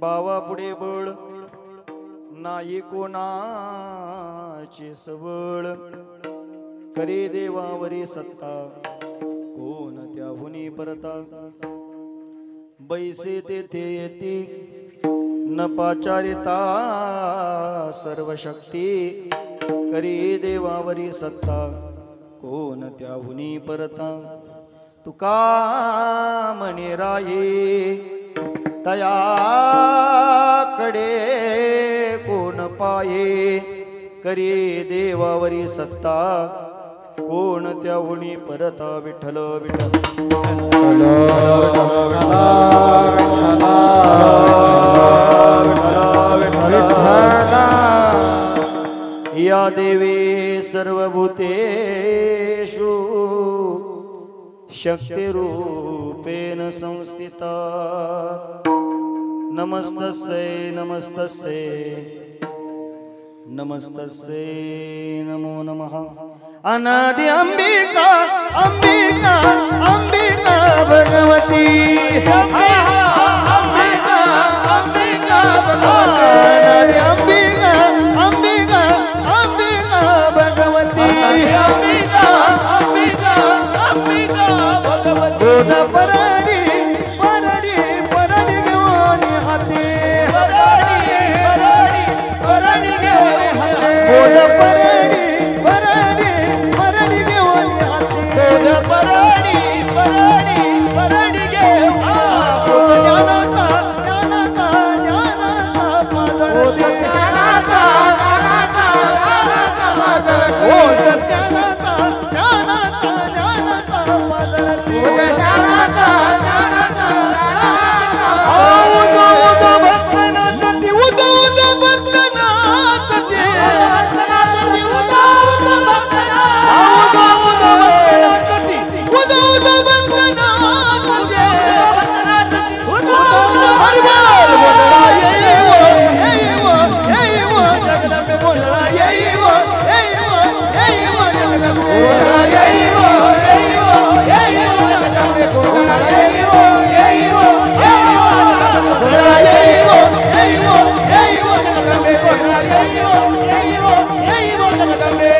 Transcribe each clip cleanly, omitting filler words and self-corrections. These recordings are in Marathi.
बावा पुढे बळ नाही कोणाची सबळ करे देवावरी सत्ता कोण त्याहुनी परता बैसे तेथे येती न पाचारिता सर्व शक्ती करी देवावरी सत्ता कोण त्याहुनी परता तुका म्हणे राये तयाकडे कोण पाये करी देवावरी सत्ता कोण त्याहुनी परता विठ्ठल विठ्ठल या देवी सर्वभूतेषु शक्तिरूपेण संस्थिता नमस्तस्यै नमस्तस्यै नमस्तस्यै नमो नमः अनादि अंबिका अंबिका अंबिका भगवती अंबिका अंबिका अंबिका भगवती अंबिका अंबिका अंबिका भगवती अंबिका अंबिका अंबिका भगवती गोदा परडी परडी परडी घेऊन हाती परडी परडी परडी घेऊन हाती गोदा परडी परडी परडी घेऊन हाती गोदा परडी परडी परडी घेऊन ज्ञानाचा ज्ञानाचा ज्ञानाचा पादळ ज्ञानाचा ज्ञानाचा ज्ञानाचा पादळ ज्ञानाचा ज्ञानाचा ज्ञानाचा पादळ ज्ञानाचा ज्ञानाचा उदो उदो भक्तनाथी उदो उदो भक्तनाथी उदो उदो भक्तनाथी उदो उदो भक्तनाथी उदो हरि बोल बोलला येई वो जगदंबे बोलला येई वो जगदंबे बोलला येई वो जगदंबे बोलला येई वो बोलला येई वो जगदंबे बोलला येई वो जगदंबे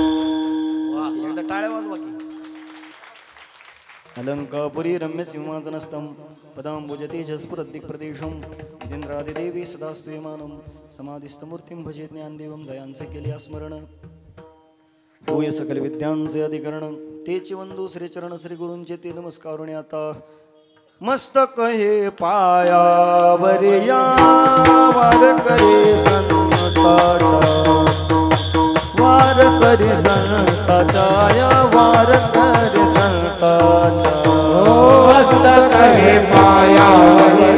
एकदा टाळ्या वाजवा की अलंकापुरी रम्य सिंहासनस्थं पदांबुजते जस्फुरद्दिक् प्रदेशं इंद्रादिदेवी सदा स्तूयमानं समाधिस्थमूर्तिं भजे ज्ञानदेवं जयांचे केले स्मरण होय सकल विद्यांचे अधिकरण तेचे वंदू श्री चरण श्री गुरूंचे ते नमस्कारुणे आता मस्तक हे पायावरी या वार करे संताचा वार करी संताचा या वार करी संताचा मस्तक हे पायावरी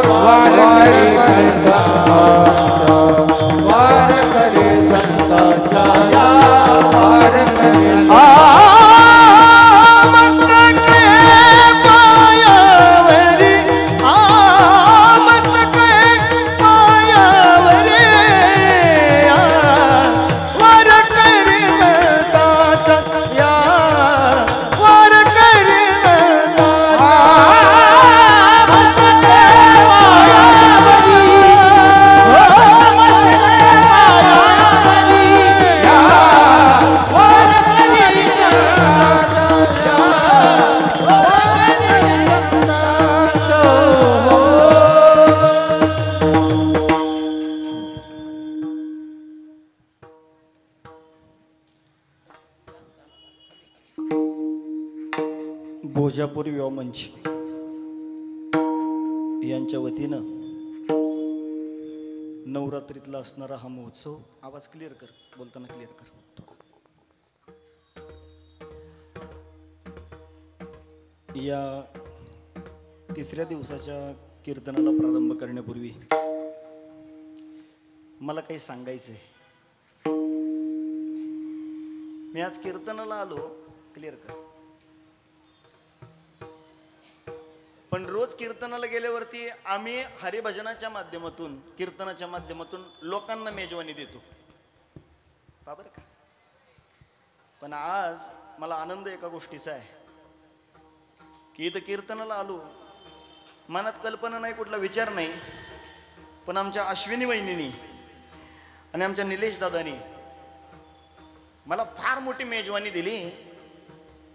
वार करी संताचा वार करी संताचा या वार करी भोजापूर युवा मंच यांच्या वतीनं नवरात्रीतला असणारा हा महोत्सव आवाज क्लिअर कर बोलताना क्लिअर कर या तिसऱ्या दिवसाच्या कीर्तनाला प्रारंभ करण्यापूर्वी मला काही सांगायचंय मी आज कीर्तनाला आलो क्लिअर कर पण रोज कीर्तनाला गेल्यावरती आम्ही हरिभजनाच्या माध्यमातून कीर्तनाच्या माध्यमातून लोकांना मेजवानी देतो बाबर का पण आज मला आनंद एका गोष्टीचा आहे की इथं कीर्तनाला आलो, मनात कल्पना नाही, कुठला विचार नाही, पण आमच्या अश्विनी वहिनीनी आणि आमच्या निलेश दादानी मला फार मोठी मेजवानी दिली.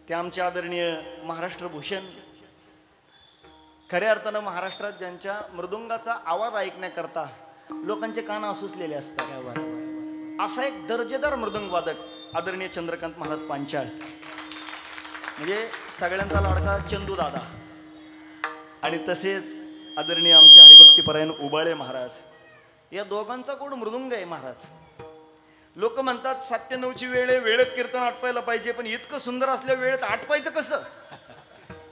ते आमचे आदरणीय महाराष्ट्र भूषण, खऱ्या अर्थानं महाराष्ट्रात ज्यांच्या मृदुंगाचा आवाज ऐकण्याकरता लोकांचे कान आसुसलेले असतात, असा एक दर्जेदार मृदुंग वादक आदरणीय चंद्रकांत महाराज पांचाळ, म्हणजे सगळ्यांचा लाडका चंदू दादा, आणि तसेच आदरणीय आमचे हरिभक्तीपरायण उबाळे महाराज. या दोघांचा गोड मृदुंग आहे महाराज. लोक म्हणतात 7:09ची वेळ आहे, वेळेत कीर्तन आटपायला पाहिजे, पण इतकं सुंदर असल्या वेळेत आटपायचं कसं,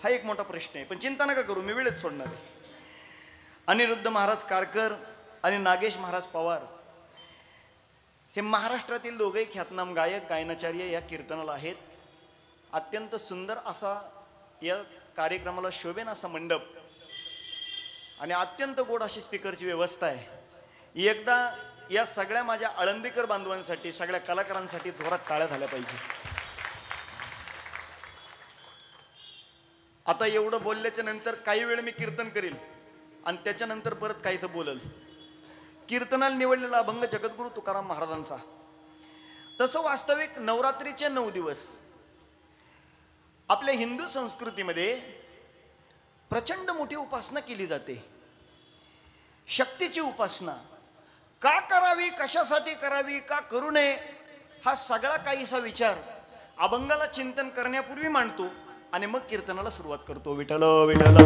हा एक मोठा प्रश्न आहे. पण चिंता नका करू, मी वेळेत सोडणार आहे. अनिरुद्ध महाराज कारकर आणि नागेश महाराज पवार हे महाराष्ट्रातील दोघेही ख्यातनाम गायक गायनाचार्य या कीर्तनाला आहेत. अत्यंत सुंदर असा या कार्यक्रमाला शोभेन असा मंडप आणि अत्यंत गोड अशी स्पीकरची व्यवस्था आहे. एकदा या सगळ्या माझ्या आळंदीकर बांधवांसाठी, सगळ्या कलाकारांसाठी जोरात टाळ्या झाल्या पाहिजे. आता एवढं बोलल्याच्या नंतर काही वेळ मी कीर्तन करील आणि त्याच्यानंतर परत काहीच बोलल. कीर्तनाला निवडलेला अभंग जगद्गुरु तुकाराम महाराजांचा. तसं वास्तविक नवरात्रीचे 9 दिवस आपल्या हिंदू संस्कृतीमध्ये प्रचंड मोठी उपासना केली जाते. शक्तीची उपासना का करावी, कशासाठी करावी, का करू नये, हा सगळा काहीसा विचार अभंगाला चिंतन करण्यापूर्वी मांडतो आणि मग कीर्तनाला सुरुवात करतो. विठ्ठल विठ्ठल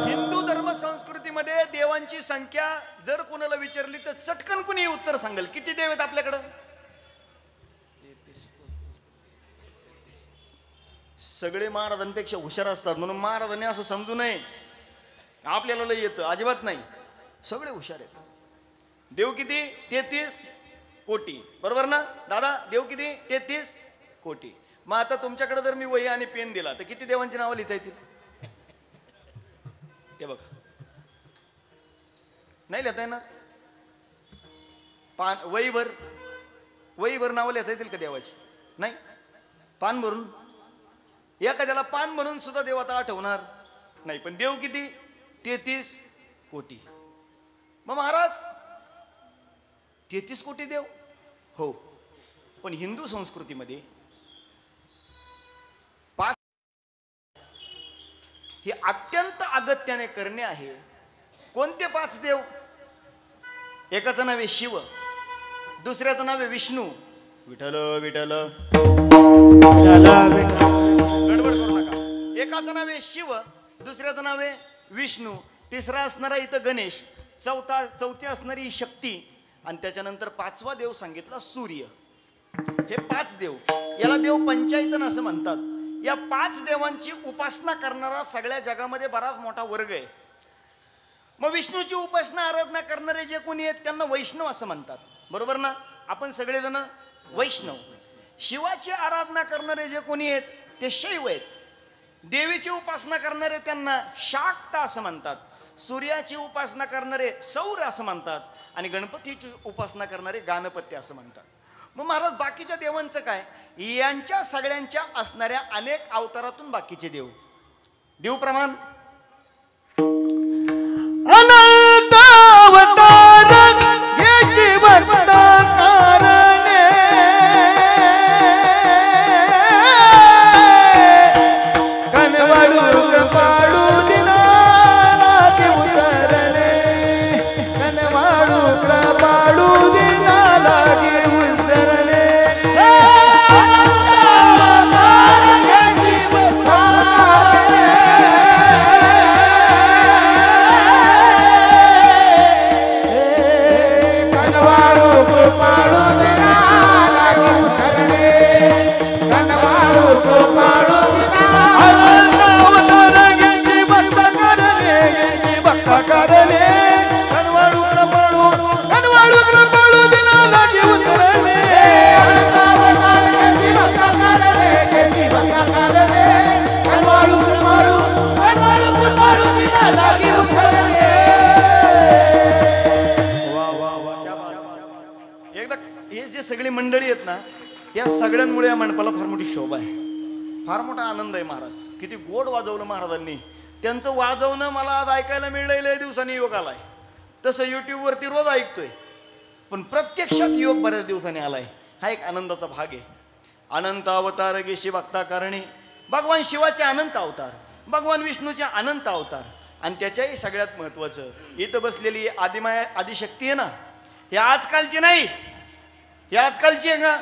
हिंदू धर्म संस्कृतीमध्ये देवांची संख्या जर कोणाला विचारली तर चटकन कुणी उत्तर सांगेल. किती देव आहेत आपल्याकडं? सगळे महाराजांपेक्षा हुशार असतात म्हणून महाराजांनी असं समजू नये आपल्याला लय येतं, अजिबात नाही. सगळे हुशार आहेत. देव किती? 33 कोटी, बरोबर ना दादा? देव किती? 33 कोटी. मग आता तुमच्याकडे जर मी वही आणि पेन दिला तर किती देवांची नावं लिहिता येतील? ते बघा, नाही लिहिता येणार. वहीभर नावं लिहिता येतील का देवाची? नाही. पान भरून एखाद्याला पान म्हणून सुद्धा देव आता आठवणार नाही. पण देव किती? 33 कोटी. मग महाराज 33 कोटी देव? हो, पण हिंदू संस्कृतीमध्ये 5 हे अत्यंत अगत्याने करणे आहे. कोणते 5 देव? एकाचं नाव आहे शिव, दुसऱ्याचं नाव आहे विष्णू. विठ्ठल विठ्ठल गडबड करू नका. एकाचं नाव आहे शिव, दुसऱ्याचं नाव आहे विष्णू, तिसरा असणारा इथं गणेश, चौथी असणारी शक्ती, आणि त्याच्यानंतर 5वा देव सांगितला सूर्य. हे 5 देव, याला देव पंचायतन असं म्हणतात. या 5 देवांची उपासना करणारा सगळ्या जगामध्ये बराच मोठा वर्ग आहे. मग विष्णूची उपासना आराधना करणारे जे कोणी आहेत त्यांना वैष्णव असं म्हणतात, बरोबर ना? आपण सगळेजण वैष्णव. शिवाची आराधना करणारे जे कोणी आहेत ते शैव आहेत. देवीची उपासना करणारे त्यांना शाक्त असं म्हणतात. सूर्याची उपासना करणारे सौर असं म्हणतात आणि गणपतीची उपासना करणारे गणपती असं म्हणतात. मग महाराज बाकीच्या देवांचं काय? यांच्या सगळ्यांच्या असणाऱ्या अनेक अवतारातून बाकीचे देव, देव प्रमाण अनंत अवतार हे शिवंत कारणे, कनवाळू कृपाळू दिनाला देव उतरले, कनवाळू कृपाळू दिनाला देव उतरले. सगळी मंडळी आहेत ना, या सगळ्यांमुळे या मंडपाला फार मोठी शोभा आहे, फार मोठा आनंद आहे. महाराज किती गोड वाजवलं महाराजांनी. त्यांचं वाजवणं मला आज ऐकायला मिळलं, लय दिवसांनी योग आलाय. तसं यूट्यूबवरती रोज ऐकतोय, पण प्रत्यक्षात योग बऱ्याच दिवसांनी आलाय. हा एक आनंदाचा भाग आहे. अनंत अवतार गेशी भक्ता कारणे, भगवान शिवाचे अनंत अवतार, भगवान विष्णूचे अनंत अवतार. आणि त्याच्याही सगळ्यात महत्त्वाचं, इथं बसलेली आदिमाया आदिशक्ती आहे ना, हे आजकालची नाही, हे आजकालची आहे का,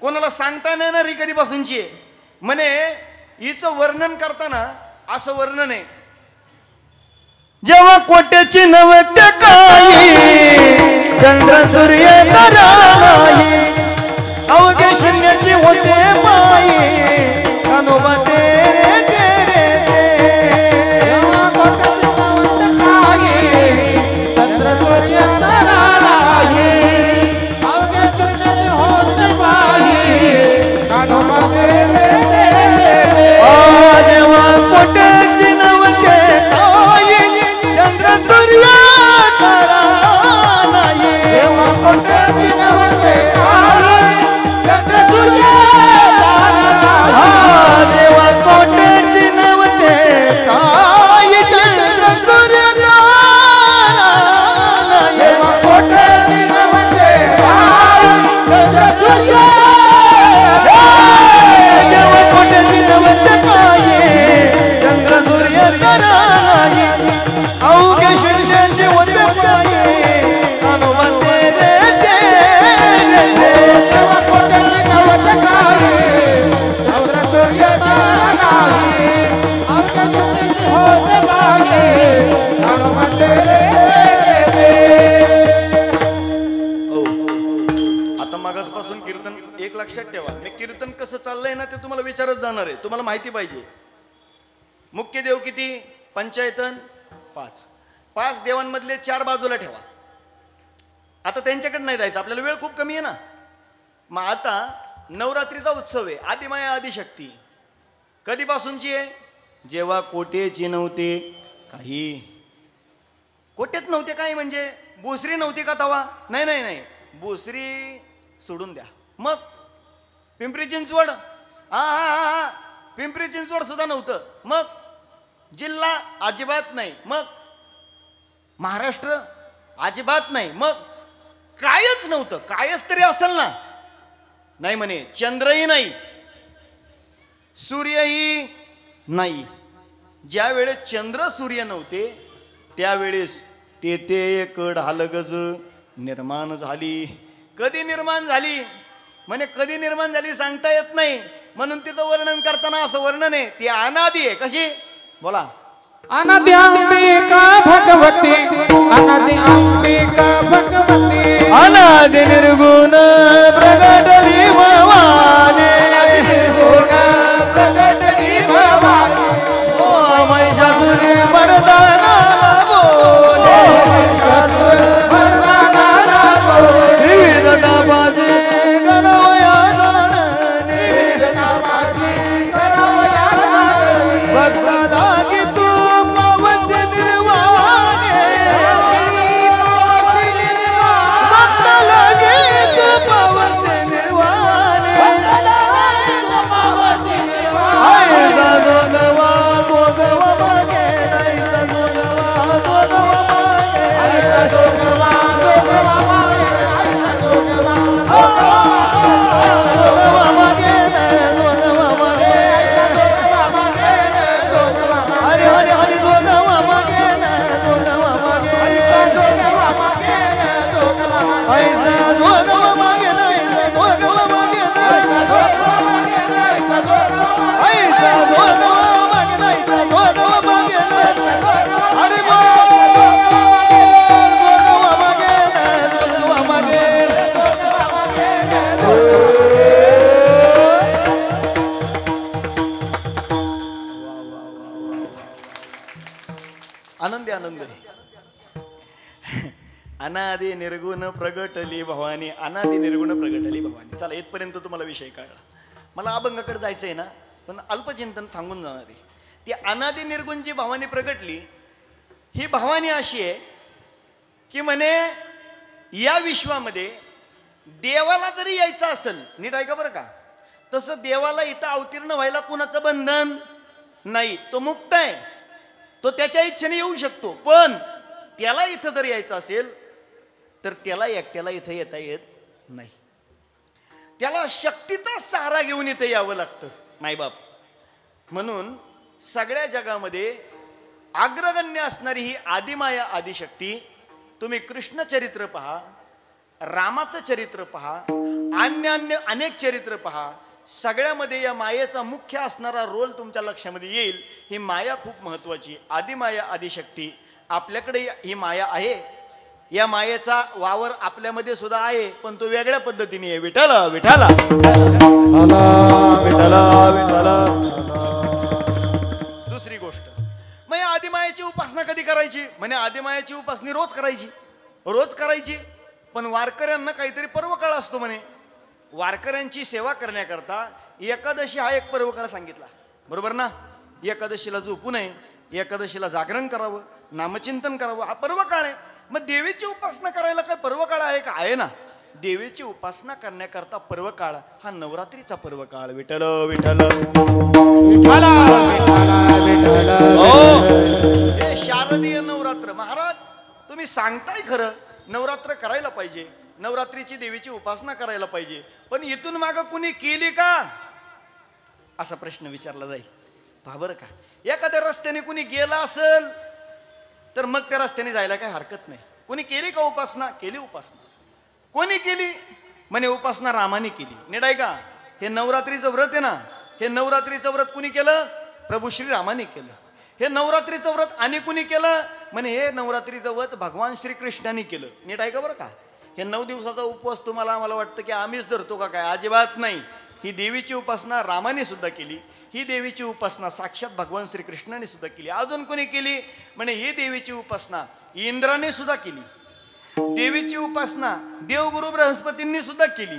कोणाला सांगता नाही येणार ही कधीपासूनची आहे. म्हणे हिचं वर्णन करताना असं वर्णन आहे, जेव्हा कोट्याची नवते काही चंद्र सूर्य तारा नाही, अवघे शून्याची होते पायी कानोबा तेरे तेरे जेव्हा कोट्याची नवते काही चंद्र सूर्य तारा नाही, अवघे शून्याची होते पायी कानोबा तेरे तेरे. जेव्हा कोट्याची नवते चंद्र सूर्य तारा नाही, जेव्हा कोट्याची नवते चंद्र सूर्य तारा नाही, जेव्हा कोट्याची नवते काही चंद्र सूर्य तारा नाही, जेव्हा कोट्याची नवते चंद्र सूर्य, जेव्हा कोट्याची नवते काही चंद्र सूर्य तारा नाही, अवघे शून्याचे होते पायी कानोबा तेरे तेरे. जेव्हा कोट्याची नवते काही चंद्र सूर्य तारा नाही, अवघे शून्याचे होते पायी कानोबा तेरे तेरे. आता मागासपासून कीर्तन एक लक्षात ठेवा, मी कीर्तन कसं चाललंय ना ते तुम्हाला विचारत जाणार आहे, तुम्हाला माहिती पाहिजे. मुख्य देव किती? पंचायतन 5. 5 देवांमधले 4 बाजूला ठेवा. आता त्यांच्याकडे नाही जायचं, आपल्याला वेळ खूप कमी आहे ना. मग आता नवरात्रीचा उत्सव आहे, आदिमाया आदिशक्ती कधीपासूनची आहे? जेव्हा कोटेची नव्हते काही. कोटेत नव्हते काही म्हणजे भोसरी नव्हती का तवा? नाही नाही नाही, भोसरी सोडून द्या. मग पिंपरी चिंचवड, हा हा हा हा, पिंपरी चिंचवड सुद्धा नव्हतं. मग जिल्हा अजिबात नाही. मग महाराष्ट्र अजिबात नाही. मग कायच नव्हतं. कायच तरी असेल ना? नाही म्हणे. चंद्रही नाही, सूर्यही नाही. ज्या वेळेस चंद्र सूर्य नव्हते त्यावेळेस तेथे एक ढालगज निर्माण झाली. कधी निर्माण झाली म्हणे? कधी निर्माण झाली सांगता येत नाही, म्हणून तिचं वर्णन करताना असं वर्णन आहे, ती अनादी आहे. कशी? बोला. अनादि अंबिका भगवती, अनादि अंबिका भगवती, अनादि निर्गुण प्रगटली भवानी, निर्गुण प्रगटली भवानी. ओ महिषासुर मर्दाना बोले, महिषासुर मर्दाना बोले, विविध नामाचे गणवया जाणणे, विविध नामाचे गणवया जाणणे. भक्ताला आनंदी आनंद. अनादि निर्गुण प्रगटली भवानी, अनादि निर्गुण प्रगटली भवानी. चला, इथपर्यंत तुम्हाला विषय कळला. मला अभंगाकडे जायचं आहे ना, पण अल्पचिंतन सांगून जाणार आहे. ती अनादि निर्गुण जी भवानी प्रगटली, ही भवानी अशी आहे की म्हणे या विश्वामध्ये देवाला जरी यायचं असेल, नीट ऐका बरं का, तसं देवाला इथं अवतीर्ण व्हायला कुणाचं बंधन नाही, तो मुक्त आहे, तो त्याच्या इच्छेने येऊ शकतो. पण त्याला इथं जर यायचं असेल तर त्याला एकट्याला इथं येता येत नाही, त्याला शक्तीचा सहारा घेऊन इथं यावं लागतं मायबाप. म्हणून सगळ्या जगामध्ये अग्रगण्य असणारी ही आदिमाया आदिशक्ती, तुम्ही कृष्ण चरित्र पहा, रामाचं चरित्र पहा, अन्य अनेक चरित्र पहा, सगळ्यामध्ये या मायेचा मुख्य असणारा रोल तुमच्या लक्षामध्ये येईल. ही माया खूप महत्वाची, आदिमाया आदिशक्ती. आपल्याकडे ही माया आहे, या मायेचा वावर आपल्यामध्ये सुद्धा आहे, पण तो वेगळ्या पद्धतीने आहे. विठ्ठला विठ्ठला दुसरी गोष्ट, मग या आदिमायेची उपासना कधी करायची? म्हणे आदिमायेची उपासना रोज करायची, रोज करायची. पण वारकऱ्यांना काहीतरी पर्वकाळ असतो म्हणे. वारकऱ्यांची सेवा करण्याकरता एकादशी हा एक पर्वकाळ सांगितला, बरोबर ना? एकादशीला झोपू नये, एकादशीला जागरण करावं, नामचिंतन करावं, हा पर्वकाळ आहे. मग देवीची उपासना करायला काय पर्वकाळ आहे का? आहे ना. देवीची उपासना करण्याकरता पर्वकाळ हा नवरात्रीचा पर्वकाळ. विठ्ठल विठ्ठल हे शारदीय नवरात्र. महाराज तुम्ही सांगताय खरं, नवरात्र करायला पाहिजे, नवरात्रीची देवीची उपासना करायला पाहिजे, पण इथून मागं कुणी केली का असा प्रश्न विचारला जाईल. पहा बरं का, एखाद्या रस्त्याने कुणी गेला असेल तर मग त्या रस्त्याने जायला काही हरकत नाही. कोणी केली का उपासना? केली उपासना. कोणी केली? म्हणे उपासना रामाने केली. नीट ऐका, हे नवरात्रीचं व्रत आहे ना, हे नवरात्रीचं व्रत कुणी केलं? प्रभू श्रीरामाने केलं. हे नवरात्रीचं व्रत आणि कुणी केलं? म्हणे हे नवरात्रीचं व्रत भगवान श्रीकृष्णाने केलं. नीट ऐका बरं का, हे 9 दिवसाचा उपवास तुम्हाला आम्हाला वाटतं की आम्हीच धरतो का काय? अजिबात नाही. ही देवीची उपासना रामाने सुद्धा केली, ही देवीची उपासना साक्षात भगवान श्रीकृष्णाने सुद्धा केली. अजून कोणी केली? म्हणे ही देवीची उपासना इंद्राने सुद्धा केली, देवीची उपासना देवगुरु बृहस्पतींनी सुद्धा केली.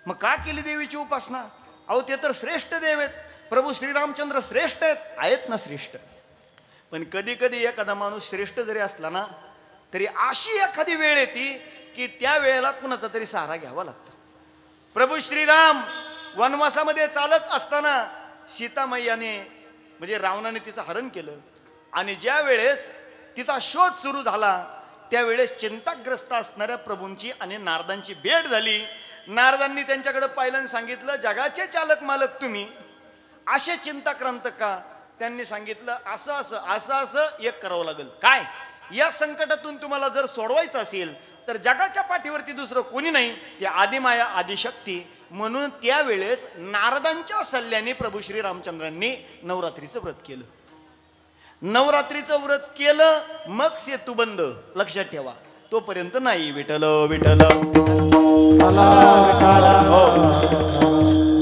मग का केली देवीची उपासना? अहो ते तर श्रेष्ठ देव आहेत, प्रभू श्रीरामचंद्र श्रेष्ठ आहेत ना, श्रेष्ठ. पण कधी कधी एखादा माणूस श्रेष्ठ जरी असला ना, तरी अशी एखादी वेळ येते की त्या वेळेला कुणाचा तरी सहारा घ्यावा लागतो. प्रभू श्रीराम वनवासामध्ये चालत असताना सीतामैयाने म्हणजे रावणाने तिचं हरण केलं, आणि ज्या वेळेस तिचा शोध सुरू झाला त्यावेळेस चिंताग्रस्त असणाऱ्या प्रभूंची आणि नारदांची भेट झाली. नारदांनी त्यांच्याकडे पाहिलं आणि सांगितलं, जगाचे चालक मालक तुम्ही असे चिंताक्रांत का? त्यांनी सांगितलं, असं असं असं असं एक करावं लागेल. काय? या संकटातून तुम्हाला जर सोडवायचं असेल तर जगाच्या पाठीवरती दुसरं कोणी नाही, ते आदिमाया आदिशक्ती. म्हणून त्यावेळेस नारदांच्या सल्ल्याने प्रभू श्री रामचंद्रांनी नवरात्रीचं व्रत केलं. नवरात्रीचं व्रत केलं, मग सेतुबंध. लक्षात ठेवा, तोपर्यंत नाही. विठ्ठल विठ्ठल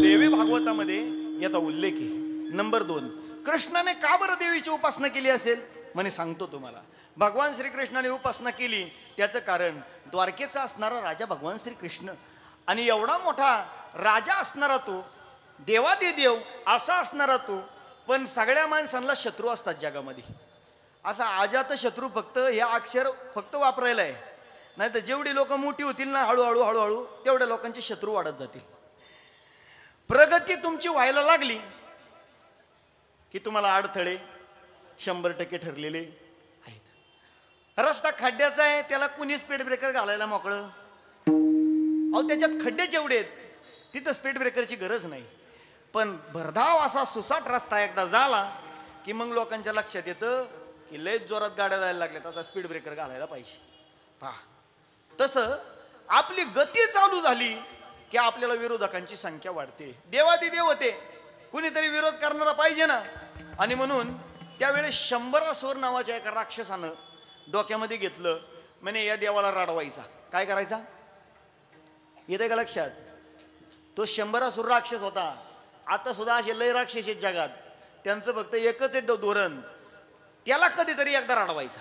देवी भागवतामध्ये याचा उल्लेख आहे. नंबर 2, कृष्णाने का बरं देवीची उपासना केली असेल? म्हणे सांगतो तुम्हाला. भगवान श्रीकृष्णाने उपासना केली त्याचं कारण, द्वारकेचा असणारा राजा भगवान श्रीकृष्ण, आणि एवढा मोठा राजा असणारा तो, देवादिदेव असा असणारा तो, पण सगळ्या माणसांना शत्रू असतात जगामध्ये. असा अजात शत्रू फक्त हे अक्षर फक्त वापरायला आहे, नाही तर जेवढी लोक मोठी होतील ना हळूहळू हळूहळू तेवढ्या लोकांचे शत्रू वाढत जातील. प्रगती तुमची व्हायला लागली की तुम्हाला अडथळे 100% ठरलेले आहेत. रस्ता खड्ड्याचा आहे, त्याला कुणी स्पीड ब्रेकर घालायला मोकळं? अहो त्याच्यात खड्डे जेवढे आहेत तिथं स्पीड ब्रेकरची गरज नाही. पण भरधाव असा सुसाट रस्ता एकदा झाला की मग लोकांच्या लक्षात येतं की लयच जोरात गाड्या जायला लागल्यात, आता स्पीड ब्रेकर घालायला पाहिजे. पहा, तसं आपली गती चालू झाली की आपल्याला विरोधकांची संख्या वाढते. देवादिदेव होते, कुणीतरी विरोध करणारा पाहिजे ना. आणि म्हणून त्यावेळेस शंभरासुर नावाच्या एका राक्षसानं डोक्यामध्ये घेतलं, म्हणे या देवाला रडवायचा. काय करायचा येते का लक्षात? तो शंभरासुर राक्षस होता. आता सुद्धा असे लय राक्षस आहेत जगात, त्यांचं फक्त एकच आहे धोरण, त्याला कधीतरी एकदा रडवायचा.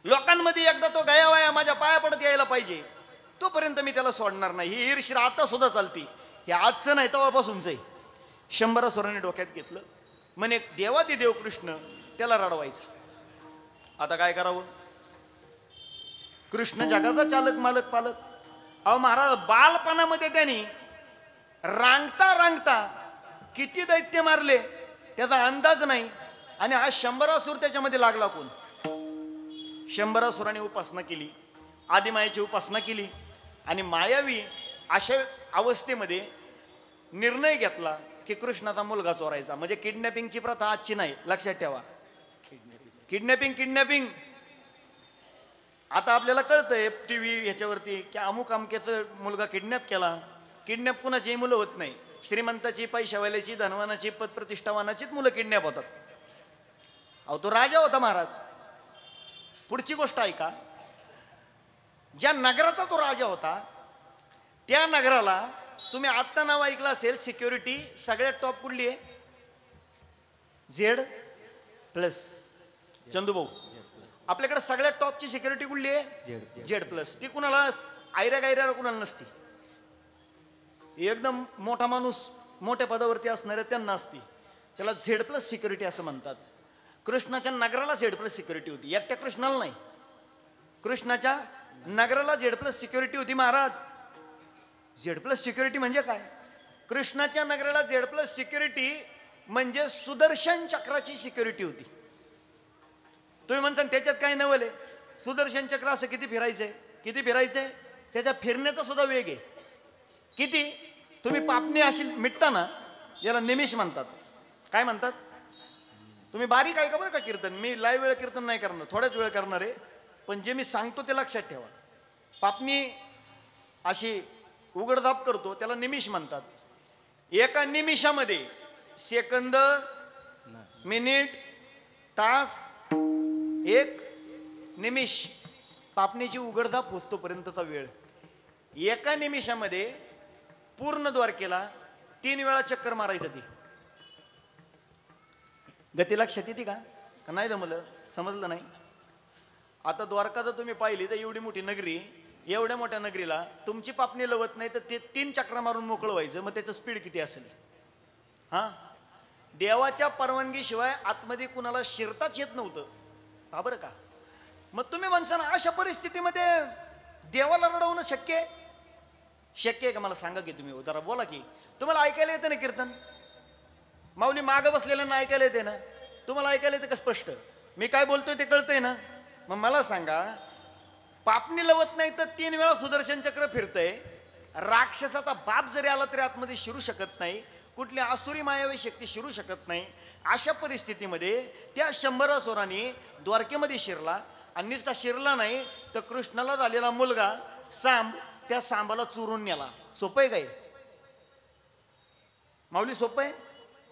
लोकांमध्ये एकदा तो गयावाया माझ्या पाया पडत यायला पाहिजे, तोपर्यंत मी त्याला सोडणार नाही. ही ईर्ष्या आता सुद्धा चालती, हे आजचं नाही तेव्हापासूनच आहे. शंभरासुराने डोक्यात घेतलं, म्हणे देवादिदेव कृष्ण त्याला रडवायचा. आता काय करावं? कृष्ण जगाचा चालक मालक पालक, अहो महाराज, बालपणामध्ये त्यांनी रांगता रांगता किती दैत्य मारले त्याचा अंदाज नाही. आणि हा 100 असुर त्याच्यामध्ये लागला. कोण? 100 असुरांनी उपासना केली, आदिमायेची उपासना केली. आणि मायावी अशा अवस्थेमध्ये निर्णय घेतला की कृष्णाचा मुलगा चोरायचा. म्हणजे किडनॅपिंगची प्रथा आजची नाही, लक्षात ठेवा. किडनॅपिंग आता आपल्याला कळतंय टीव्ही ह्याच्यावरती की अमुक अमक्याचा मुलगा किडनॅप केला. किडनॅप कुणाचीही मुलं होत नाही. श्रीमंताची, पैशावाल्याची, धनवानाची, पदप्रतिष्ठावानाचीच मुलं किडनॅप होतात. अहो तो राजा होता महाराज. पुढची गोष्ट ऐका. ज्या नगराचा तो राजा होता त्या नगराला तुम्ही आत्ता नाव ऐकलं असेल, सिक्युरिटी सगळ्यात टॉप कुठली आहे? Z+. चंदूभाऊ, आपल्याकडे सगळ्यात टॉपची सिक्युरिटी कुठली आहे? Z+. ती कुणाला आयऱ्या गायऱ्याला कुणाला नसती. एकदम मोठा माणूस मोठ्या पदावरती असणाऱ्या त्यांना असती. त्याला Z+ सिक्युरिटी असं म्हणतात. कृष्णाच्या नगराला Z+ सिक्युरिटी होती. एकट्या कृष्णाला नाही, कृष्णाच्या नगराला Z+ सिक्युरिटी होती महाराज. Z+ सिक्युरिटी म्हणजे काय? कृष्णाच्या नगराला Z+ सिक्युरिटी म्हणजे सुदर्शन चक्राची सिक्युरिटी होती. तुम्ही म्हणता त्याच्यात काय नवल आहे? सुदर्शन चक्र असं किती फिरायचंय? त्याच्या फिरण्याचा सुद्धा वेग आहे. किती? तुम्ही पापणी अशी मिटता ना, याला निमिष म्हणतात. काय म्हणतात? तुम्ही बारीक ऐका बरं का कीर्तन. मी लाईव्ह वेळ कीर्तन नाही करणार, थोड्याच वेळ करणार आहे. पण जे मी सांगतो ते लक्षात ठेवा. पापणी अशी उघडधाप करतो त्याला निमिष म्हणतात. एका निमिषामध्ये सेकंद, मिनिट, तास, एक निमिष, पापणीची उघडधाप होतोपर्यंतचा वेळ. एका निमिषामध्ये पूर्ण द्वारकेला 3 वेळा चक्कर मारायचं. ती गती लक्षात येते का नाही? जमलं? समजलं नाही? आता द्वारका जर तुम्ही पाहिली तर एवढी मोठी नगरी, एवढ्या मोठ्या नगरीला तुमची पापणी लवत नाही तर ते 3 चक्रा मारून मोकळं व्हायचं. मग त्याचं स्पीड किती असेल? हां, देवाच्या परवानगीशिवाय आतमध्ये कुणाला शिरताच येत नव्हतं. हा बरं का? मग तुम्ही म्हणसा ना अशा परिस्थितीमध्ये देवाला रडवणं शक्य आहे का? मला सांगा की तुम्ही, जरा बोला की. तुम्हाला ऐकायला येतं ना कीर्तन? माऊली मागं बसलेल्यांना ऐकायला येते ना? तुम्हाला ऐकायला येतं का स्पष्ट? मी काय बोलतोय ते कळतंय ना? मग मला सांगा, पापणी लवत नाही तर 3 वेळा सुदर्शन चक्र फिरतंय. राक्षसाचा बाप जरी आला तरी आतमध्ये शिरू शकत नाही. कुठली आसुरी मायावी शक्ती शिरू शकत नाही. अशा परिस्थितीमध्ये त्या 100 असुरांनी द्वारकेमध्ये शिरला. आणि नुसता शिरला नाही तर कृष्णाला झालेला मुलगा सांब, त्या सांबाला चोरून नेला. सोपं आहे काय माऊली? सोपं आहे?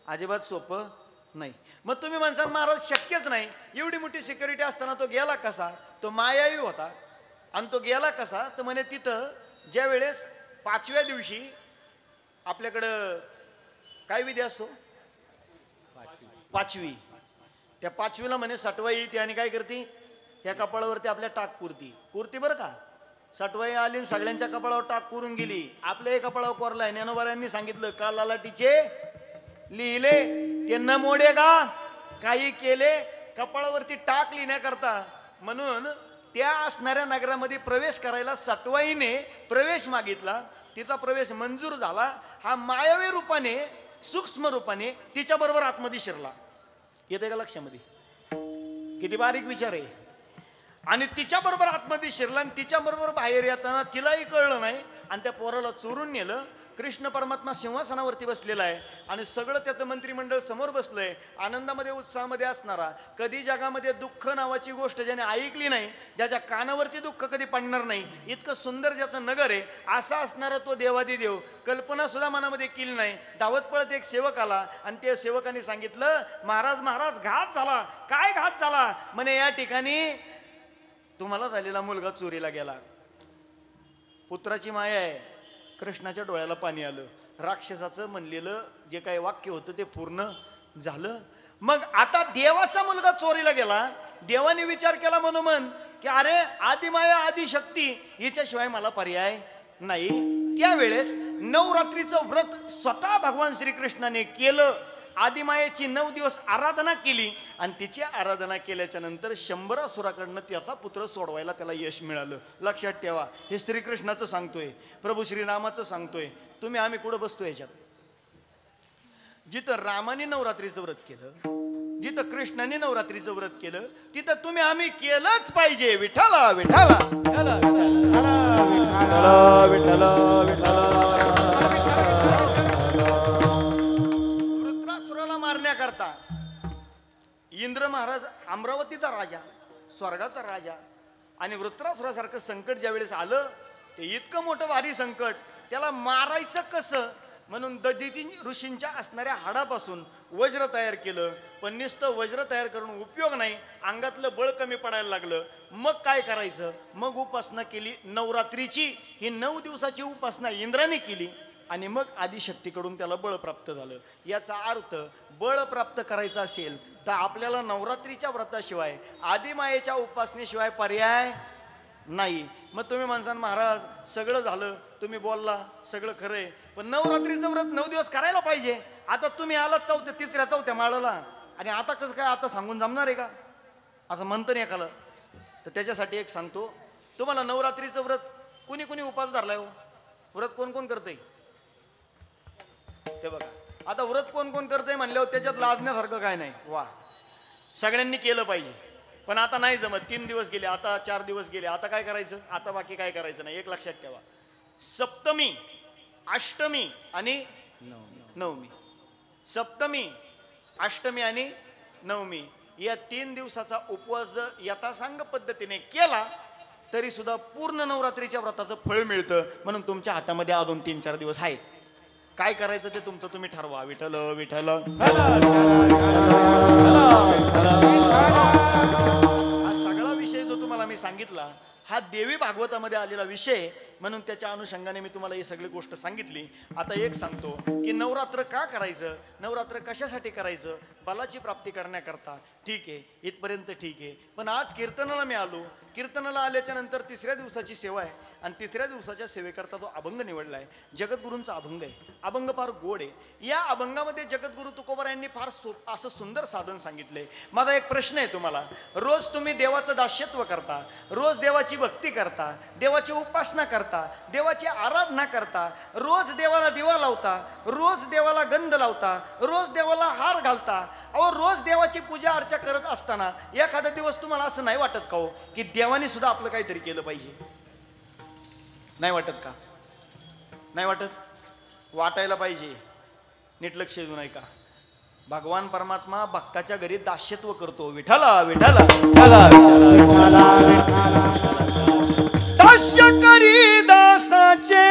अजिबात सोपं नाही. मग तुम्ही म्हणसाल महाराज शक्यच नाही, एवढी मोठी सिक्युरिटी असताना तो गेला कसा? तो मायावी होता. आणि तो गेला कसा? तर म्हणे तिथं ज्या वेळेस 5व्या दिवशी आपल्याकडं काय विधी असतो? 5वी. त्या 5वीला म्हणे सटवाई येते आणि काय करते? ह्या कपाळावरती आपल्या टाक कुर्ती बरं का. सटवाई आली सगळ्यांच्या कपाळावर टाक करून गेली. आपल्या कपाळावर कोरलाय. ज्ञानोबारांनी सांगितलं का लालाटीचे लिहिले ते न मोडे का काही केले, कपाळावरती टाक लिहिण्याकरता. म्हणून त्या असणाऱ्या नगरामध्ये प्रवेश करायला सटवाईने प्रवेश मागितला. तिचा प्रवेश मंजूर झाला. हा मायावी रूपाने, सूक्ष्म रूपाने तिच्या बरोबर आतमध्ये शिरला. येते का लक्षामध्ये? किती बारीक विचार आहे. आणि तिच्या बरोबर आतमध्ये शिरला आणि तिच्या बरोबर बाहेर येताना तिलाही कळलं नाही आणि त्या पोराला चोरून नेलं. कृष्ण परमात्मा सिंहासनावरती बसलेला आहे आणि सगळं त्याचं मंत्रिमंडळ समोर बसलंय. आनंदामध्ये, उत्साहामध्ये असणारा, कधी जगामध्ये दुःख नावाची गोष्ट ज्याने ऐकली नाही, ज्याच्या कानावरती दुःख कधी पडणार नाही, इतकं सुंदर ज्याचं नगर आहे, असा असणारा तो देवादिदेव कल्पना सुद्धा मनामध्ये केली नाही. धावत पळत एक सेवक आला आणि त्या सेवकाने सांगितलं, महाराज घात झाला. काय घात झाला? म्हणे या ठिकाणी तुम्हाला झालेला मुलगा चोरीला गेला. पुत्राची माया आहे. कृष्णाच्या डोळ्याला पाणी आलं. राक्षसाचं म्हणलेलं जे काही वाक्य होतं ते पूर्ण झालं. मग आता देवाचा मुलगा चोरीला गेला. देवाने विचार केला मनोमन की अरे आदिमाया आदिशक्ती हिच्याशिवाय मला पर्याय नाही. त्यावेळेस नवरात्रीचं व्रत स्वतः भगवान श्रीकृष्णाने केलं आदिमायेची 9 दिवस आराधना केली आणि तिची आराधना केल्याच्या नंतर 100 असुराकडनं त्याचा पुत्र सोडवायला त्याला यश मिळालं. लक्षात ठेवा, हे श्रीकृष्णाचं सांगतोय, प्रभू श्रीरामाचं सांगतोय. तुम्ही आम्ही कुठं बसतो याच्यात? जिथं रामाने नवरात्रीचं व्रत केलं, जिथं कृष्णाने नवरात्रीचं व्रत केलं, तिथं तुम्ही आम्ही केलंच पाहिजे. विठ्ठला विठ्ठला वृत्रासुराला मारण्याकरता इंद्र महाराज, अमरावतीचा राजा, स्वर्गाचा राजा, आणि वृत्रासुरासारखं संकट ज्यावेळेस आलं, ते इतकं मोठं भारी संकट, त्याला मारायचं कसं म्हणून ददिती ऋषींच्या असणाऱ्या हाडापासून वज्र तयार केलं. पण नुसतं वज्र तयार करून उपयोग नाही, अंगातलं बळ कमी पडायला लागलं. मग काय करायचं? मग उपासना केली नवरात्रीची. ही 9 दिवसाची उपासना इंद्राने केली आणि मग आदिशक्तीकडून त्याला बळ प्राप्त झालं. याचा अर्थ बळ प्राप्त करायचं असेल तर आपल्याला नवरात्रीच्या व्रताशिवाय, आदिमायेच्या उपासनेशिवाय पर्याय नाही. मग तुम्ही म्हणसान महाराज सगळं झालं, तुम्ही बोलला सगळं खरंय, पण नवरात्रीचं व्रत 9 दिवस करायला पाहिजे. आता तुम्ही आलात तिसऱ्या चौथ्या माळाला, आणि आता कसं काय आता सांगून जमणार आहे का? असं म्हणतं नाही एकाला. तर त्याच्यासाठी एक सांगतो तुम्हाला, नवरात्रीचं व्रत कुणी कुणी उपास धरलाय हो? व्रत कोण कोण करतंय ते बघा. आता व्रत कोण कोण करतंय म्हणल्यावर त्याच्यात लाजण्यासारखं काय नाही. वा, सगळ्यांनी केलं पाहिजे. पण आता नाही जमत. 3 दिवस गेले, आता 4 दिवस गेले, आता काय करायचं? आता बाकी काय करायचं नाही. एक लक्षात ठेवा, सप्तमी, अष्टमी आणि नवमी. सप्तमी, अष्टमी आणि नवमी या 3 दिवसाचा उपवास यथासांग पद्धतीने केला तरी सुद्धा पूर्ण नवरात्रीच्या व्रताचं फळ मिळतं. म्हणून तुमच्या हातामध्ये अजून 3-4 दिवस आहेत. काय करायचं ते तुमचं तुम्ही ठरवा. विठ्ठल विठ्ठल. हा सगळा विषय जो तुम्हाला मी सांगितला हा देवी भागवतामध्ये आलेला विषय, म्हणून त्याच्या अनुषंगाने मी तुम्हाला ही सगळी गोष्ट सांगितली. आता एक सांगतो की नवरात्र का करायचं, नवरात्र कशासाठी करायचं? बलाची प्राप्ती करण्याकरता. ठीक आहे, इथपर्यंत ठीक आहे. पण आज कीर्तनाला मी आलो. कीर्तनाला आल्याच्या नंतर 3ऱ्या दिवसाची सेवा आहे आणि 3ऱ्या दिवसाच्या सेवेकरता जो अभंग निवडला आहे, जगद्गुरूंचा अभंग आहे. अभंग फार गोड आहे. या अभंगामध्ये जगद्गुरू तुकोबारायांनी फार असं सुंदर साधन सांगितलंय. माझा एक प्रश्न आहे तुम्हाला, रोज तुम्ही देवाचं दास्यत्व करता, रोज देवाची भक्ती करता, देवाची उपासना करता, देवाची आराधना करता, रोज देवाला दिवा लावता, रोज देवाला गंध लावता, रोज देवाला हार घालता, अहो रोज देवाची पूजा अर्चा करत असताना एखादा दिवस तुम्हाला असं नाही वाटत का हो की देवाने सुद्धा आपलं काहीतरी केलं पाहिजे? नाही वाटत का? नाही वाटत? वाटायला पाहिजे. नीट लक्ष देऊन ऐका. भगवान परमात्मा भक्ताच्या घरी दास्यत्व करतो. विठ्ठला विठ्ठला दास्य करी दासाचे,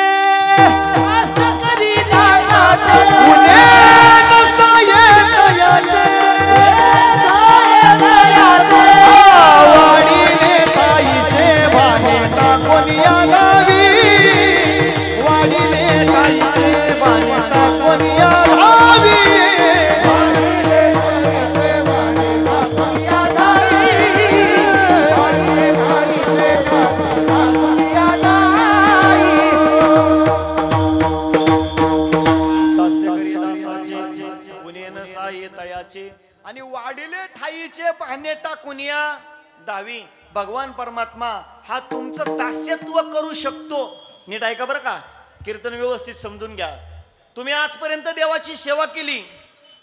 आणि वाढिले ठाईचे पाहणे टाकून या दावी. भगवान परमात्मा हा तुमचं दास्यत्व करू शकतो. नीट ऐका बरं का, कीर्तन व्यवस्थित समजून घ्या. तुम्ही आजपर्यंत देवाची सेवा केली,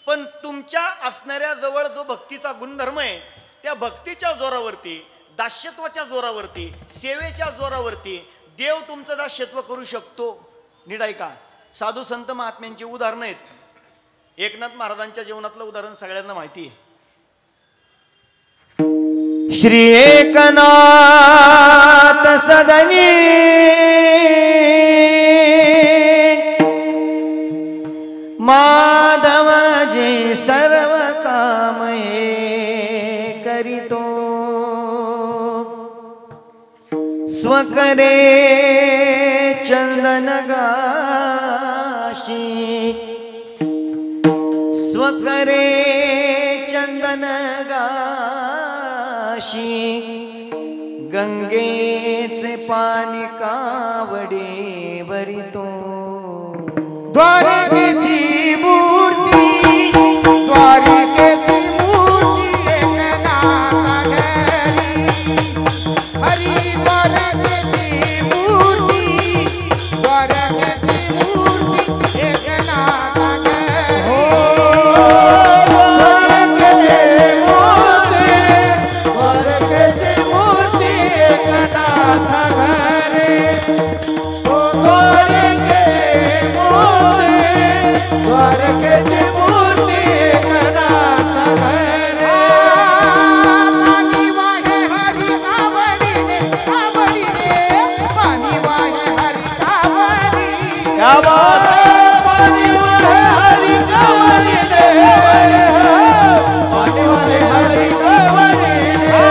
पण तुमच्या असणाऱ्या जवळ जो भक्तीचा गुणधर्म आहे, त्या भक्तीच्या जोरावरती, दास्यत्वाच्या जोरावरती, सेवेच्या जोरावरती देव तुमचं दास्यत्व करू शकतो. नीट ऐका. साधू संत महात्म्यांची उदाहरणं आहेत. एकनाथ महाराजांच्या जीवनातलं उदाहरण सगळ्यांना माहिती आहे. श्री एकनाथ सदनी माधवजी सर्व काम हे करीतो, स्वकरे चंदन गाशी, स्वकरे चंदन गाशी, गंगेचे पाणी कावडे भरितो, द्वारकेची मूर्ती क्या बात पाणी वाहे हरी कवडी रे पाणी वाहे हरी कवडी रे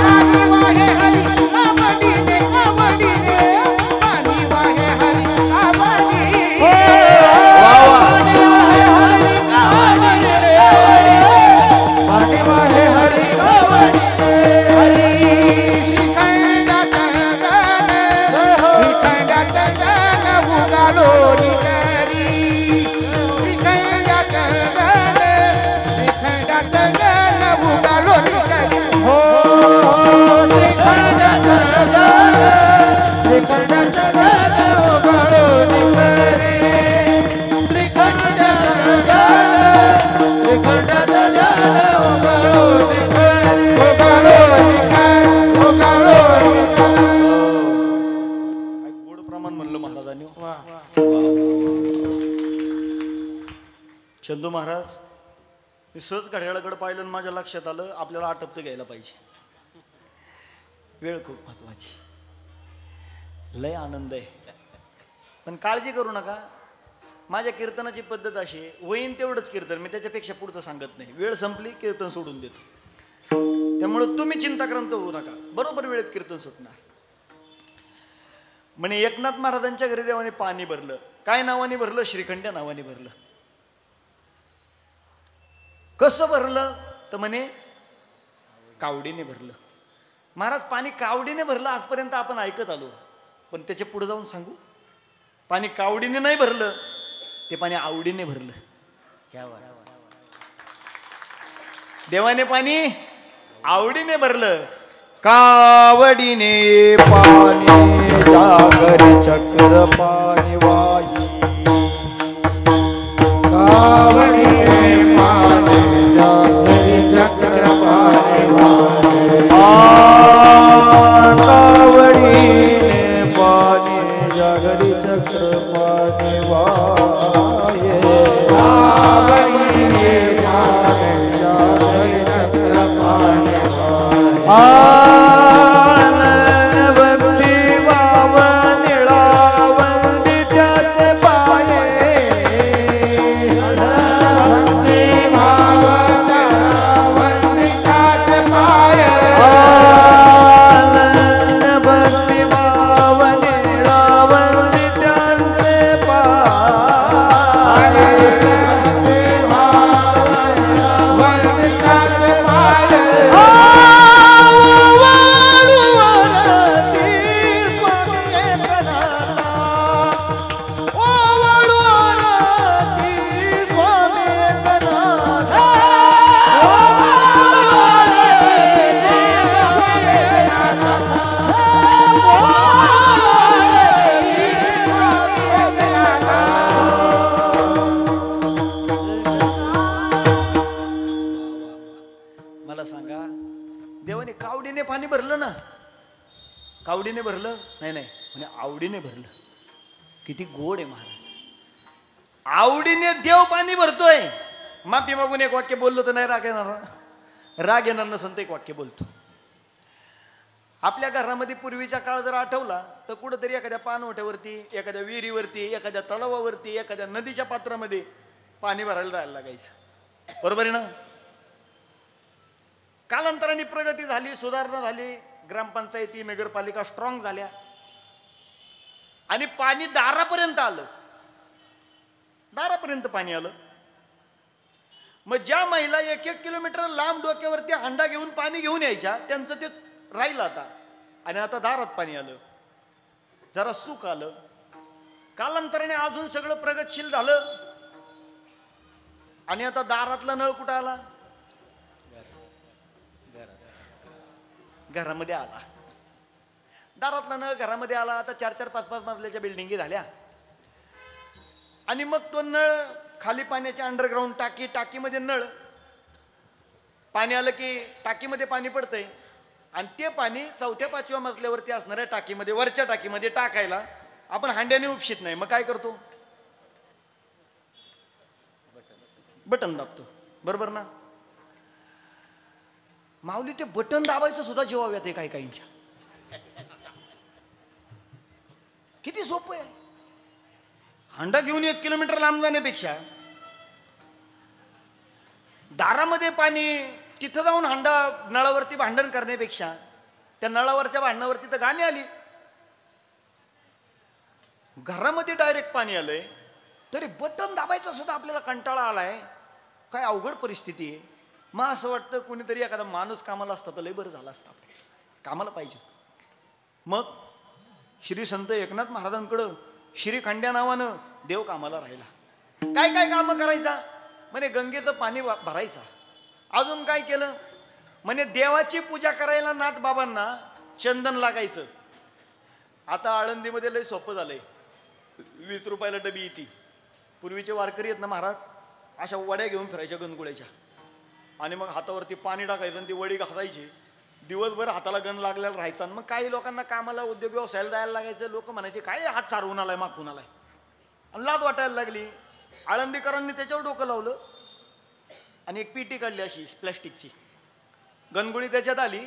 पाणी वाहे हरी कवडी रे पाणी वाहे हरी कवडी पाणी वाहे हरी कवडी रे पाणी वाहे हरी कवडी हरी श्रीखंडाचा दान उगालो निकरी श्रीखंडाचा दान उगालो निकरी हो श्रीखंडाचा दान उगालो निकरी श्रीखंडाचा दान उगालो निकरी उगालो काय गोड प्रमाण म्हणलं महाराजांनी. चंदू महाराज, मी सहज घड्याळाकडे पाहिलं आणि माझ्या लक्षात आलं आपल्याला आटपतं घ्यायला पाहिजे. वेळ खूप महत्वाची. लय आनंद आहे, पण काळजी करू नका. माझ्या कीर्तनाची पद्धत अशी आहे, होईन तेवढंच कीर्तन, मी त्याच्यापेक्षा पुढचं सांगत नाही. वेळ संपली कीर्तन सोडून देतो. त्यामुळं तुम्ही चिंताक्रांत होऊ नका, बरोबर वेळेत कीर्तन सुटणार. म्हणे एकनाथ महाराजांच्या घरी देवाने पाणी भरलं. काय नावाने भरलं? श्रीखंड्या नावाने भरलं. कसं भरलं? तर म्हणे कावडीने भरलं. महाराज, पाणी कावडीने भरलं आजपर्यंत आपण ऐकत आलो, पण त्याच्या पुढे जाऊन सांगू. पाणी कावडीने नाही भरलं, ते पाणी आवडीने भरलं. क्या बात. देवाने पाणी आवडीने भरलं. कावडीने पाणी जागरी चक्र पाणी वाही. कावडीने पाणी जागरी चक्र पाणी वाहे. कावडीने पाणी जागरी चक्र पाणी वाहे. कावडीने पाणी जागरी चक्र पाणी वाहे. भक्ती वाव निळावंदी त्याचे पाये. भक्ती भाव वंदिताचे पाय. भक्ती वाव निळावंदी त्यांचे पाय. भक्ती भाव वंदिताचे पाय. मला सांगा, देवाने कावडीने पाणी भरलं ना? कावडीने भरलं? नाही नाही, म्हणजे आवडीने भरलं. किती गोड आहे महाराज. आवडीने देव पाणी भरतोय. माफी मागून एक वाक्य बोललो तर नाही राग येणार? राग येणार नसेल तर एक वाक्य बोलतो. आपल्या घरामध्ये पूर्वीचा काळ जर आठवला तर कुठंतरी एखाद्या पाणवठ्यावरती, एखाद्या विहिरीवरती, एखाद्या तलावावरती, एखाद्या नदीच्या पात्रामध्ये पाणी भरायला जायला लागायचं. बरोबर आहे ना? कालांतराने प्रगती झाली, सुधारणा झाली, ग्रामपंचायती, नगरपालिका स्ट्रॉंग झाल्या आणि पाणी दारापर्यंत आलं. दारापर्यंत पाणी आलं. मग ज्या महिला 1-1 किलोमीटर लांब डोक्यावरती हांडा घेऊन पाणी घेऊन यायच्या, त्यांचं ते राहिलं आता. आणि आता दारात पाणी आलं, जरा सुख आलं. कालांतराने अजून सगळं प्रगतशील झालं आणि आता दारातला नळ कुठं आला? घरामध्ये आला. दारातला नळ घरामध्ये आला. आता 4-4, 5-5 मजल्याच्या बिल्डिंगी झाल्या आणि मग तो नळ खाली पाण्याची अंडरग्राऊंड टाकी, टाकीमध्ये नळ. पाणी आलं की टाकीमध्ये पाणी पडतंय आणि ते पाणी 4थ्या-5व्या मजल्यावरती असणाऱ्या टाकीमध्ये, वरच्या टाकीमध्ये टाकायला आपण हांड्याने उपशित नाही. मग काय करतो? बटन दाबतो. बरोबर ना? माऊली, ते बटन दाबायचं सुद्धा जीवावर येते काही काहींच्या. किती सोपं आहे. हांडा घेऊन 1 किलोमीटर लांब जाण्यापेक्षा दारामध्ये पाणी तिथं जाऊन हांडा नळावरती भांडण करण्यापेक्षा त्या नळावरच्या भांडणावरती तर गाणी आली. घरामध्ये डायरेक्ट पाणी आलंय तरी बटन दाबायचा सुद्धा आपल्याला कंटाळा आलाय. काय अवघड परिस्थिती आहे. मग असं वाटतं कुणीतरी एखादा माणूस कामाला असता तर लय बरं झालं असतं. आपल्याला कामाला पाहिजे. मग श्री संत एकनाथ महाराजांकडं श्रीखंड्या नावानं देव कामाला राहिला. काय काय कामं करायचा म्हणे. गंगेचं पाणी भरायचा. अजून काय केलं म्हणे. देवाची पूजा करायला नाथ बाबांना चंदन लागायचं. आता आळंदीमध्ये लय सोपं झालंय. 20 रुपयाला डबी येते. पूर्वीचे वारकरी आहेत ना महाराज, अशा वड्या घेऊन फिरायच्या गणगुळ्याच्या आणि मग हातावरती पाणी टाकायचं आणि ती वडी घासायची. दिवसभर हाताला गण लागलेला राहायचा. आणि मग काही लोकांना कामाला उद्योग व्यवसायाला जायला लागायचं. लोक म्हणायचे काय हात सारवून आलाय मागून आलाय आणि लाज वाटायला लागली. आळंदीकरांनी त्याच्यावर डोकं लावलं आणि एक पेटी काढली अशी प्लॅस्टिकची. गणगुळी त्याच्यात आली.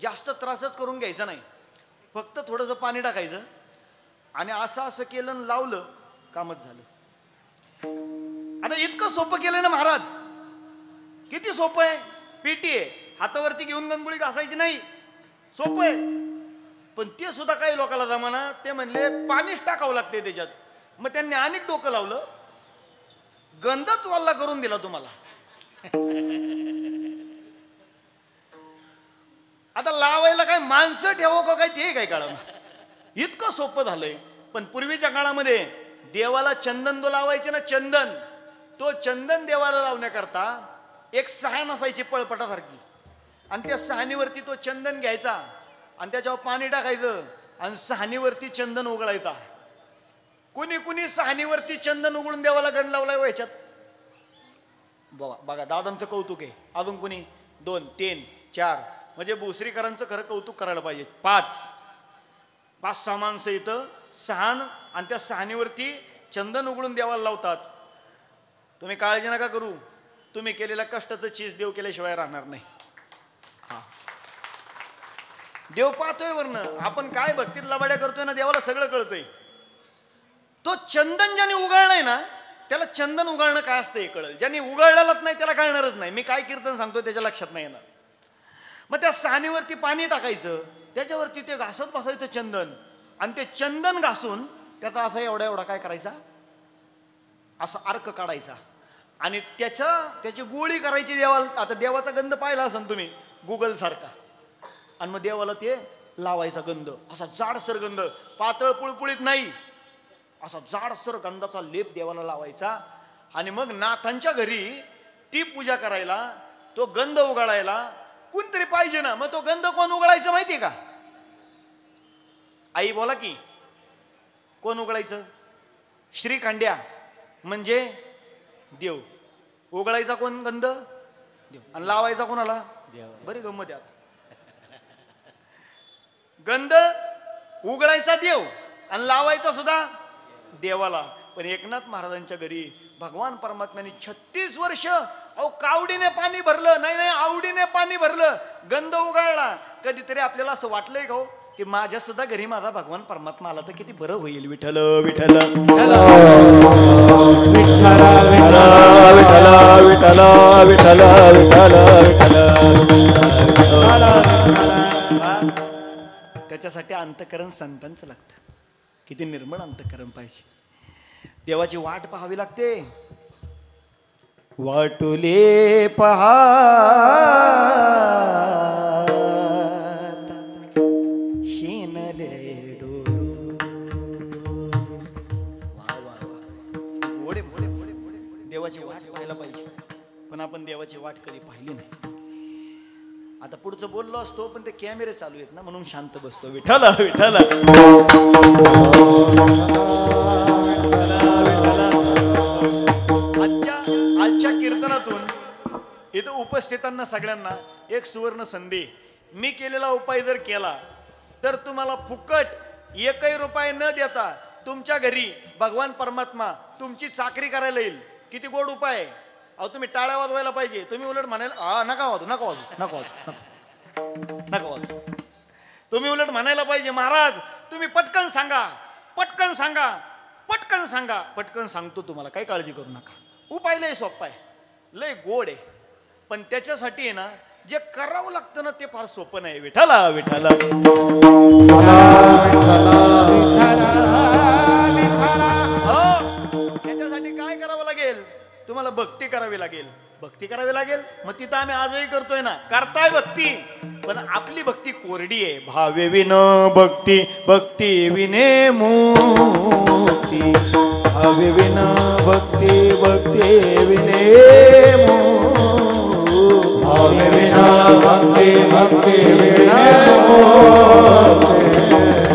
जास्त त्रासच करून घ्यायचा नाही. फक्त थोडंसं पाणी टाकायचं आणि असं असं केलं आणि लावलं कामच झालं. आता इतकं सोपं केलंय ना महाराज. किती सोपं आहे. पेटी आहे हातावरती घेऊन गणगुळी घासायची नाही. सोपं आहे. पण ते सुद्धा काही लोकांना जमाना. ते म्हणले पाणीच टाकावं लागते त्याच्यात. मग त्यांनी अनेक डोकं लावलं. गंधच वल्ला करून दिला तुम्हाला. आता लावायला काय माणसं ठेवो का काय ते काय कळलं. इतकं सोपं झालंय. पण पूर्वीच्या काळामध्ये देवाला चंदन तो लावायचे ना चंदन. तो चंदन देवाला लावण्याकरता एक सहान असायची पळपटासारखी आणि त्या सहानीवरती तो चंदन घ्यायचा आणि त्याच्यावर पाणी टाकायचं आणि सहानीवरती चंदन उघडायचा. कुणी कुणी सहानीवरती चंदन उघडून देवाला गण लावलाय व्हायच्यात. बघा बघा दादांचं कौतुक आहे. अजून कुणी 2 3 4 म्हणजे भोसरीकरांचं खरं कौतुक करायला पाहिजे. 5-6 माणसं इथं सहान आणि त्या सहानीवरती चंदन उघडून देवाला लावतात. तुम्ही काळजी नका करू. तुम्ही केलेल्या कष्टाचं चीज देव केल्याशिवाय राहणार नाही. हा देव पाहतोय वरनं. आपण काय भक्तीत लबाड्या करतोय ना देवाला सगळं कळतंय. तो चंदन ज्याने उघडलाय ना त्याला चंदन उघडणं काय असतं हे कळलं. ज्याने उघडलेलंच नाही त्याला कळणारच नाही. मी काय कीर्तन सांगतोय त्याच्या लक्षात नाही येणार. मग त्या सहानीवरती पाणी टाकायचं त्याच्यावरती ते घासत बसायचं चंदन आणि ते चंदन घासून त्याचा असा एवढा एवढा काय करायचा असा अर्क काढायचा आणि त्याची गोळी करायची देवाला. आता देवाचा गंध पाहिला असेल तुम्ही गुगल सारखा आणि मग देवाला ते लावायचा गंध. असा जाडसर गंध पातळ पुळपुळीत नाही. असा जाडसर गंधाचा लेप देवाला लावायचा आणि मग नाथांच्या घरी ती पूजा करायला तो गंध उघडायला कोणतरी पाहिजे ना. मग तो गंध कोण उघडायचं माहितीये का. आई बोला की कोण उघडायचं. श्रीखंड्या म्हणजे देव. उघडायचा कोण गंध देव आणि लावायचा कोणाला देव. बरी गंमत आहे. गंध उघडायचा देव आणि लावायचा सुद्धा देवाला. पण एकनाथ महाराजांच्या घरी भगवान परमात्म्याने 36 वर्ष अहो कावडीने पाणी भरलं. नाही आवडीने पाणी भरलं. गंध उघडला. कधीतरी आपल्याला असं वाटलंय का हो की माझ्या सुद्धा घरी माझा भगवान परमात्मा आला तर किती बरं होईल. विठ्ठल विठ्ठल त्याच्यासाठी अंतकरण संतांचं लागतं. किती निर्मळ अंतकरण पाहिजे. देवाची वाट पाहावी लागते. वाटुले पहा शेनले डोळू. मोडे मोडे मोडे मोडे देवाची वाट पाहायला पाहिजे. पण आपण देवाची वाट कधी पाहिली नाही. आता पुढचं बोललो असतो पण ते कॅमेरे चालू आहेत ना म्हणून शांत बसतो. विठ्ठल विठ्ठल आजच्या कीर्तनातून इथं उपस्थितांना सगळ्यांना एक सुवर्ण संधी. मी केलेला उपाय जर केला तर तुम्हाला फुकट 1 रुपया न देता तुमच्या घरी भगवान परमात्मा तुमची चाकरी करायला येईल. किती गोड उपाय आहे. अहो तुम्ही टाळ्या वाजवायला पाहिजे. तुम्ही उलट म्हणायला नका वाजू नका वाजू नका वाजू नका वाजू. तुम्ही उलट म्हणायला पाहिजे महाराज तुम्ही पटकन सांगा पटकन सांगा. पटकन सांगतो तुम्हाला, काही काळजी करू नका. उपाय लय सोपा आहे, लय गोड आहे, पण त्याच्यासाठी आहे ना जे करावं लागतं ना ते फार सोपं नाही. विठाला विठाला त्याच्यासाठी काय करावं लागेल तुम्हाला? भक्ती करावी लागेल. भक्ती करावी लागेल, मग तिथं आम्ही आजही करतोय ना, करताय भक्ती, पण आपली भक्ती कोरडी आहे. भावे विन भक्ती, भक्ती विने मुक्ती. भावे विन भक्ती, भक्ती विने मुक्ती. भावे विना भक्ती, भक्ती विना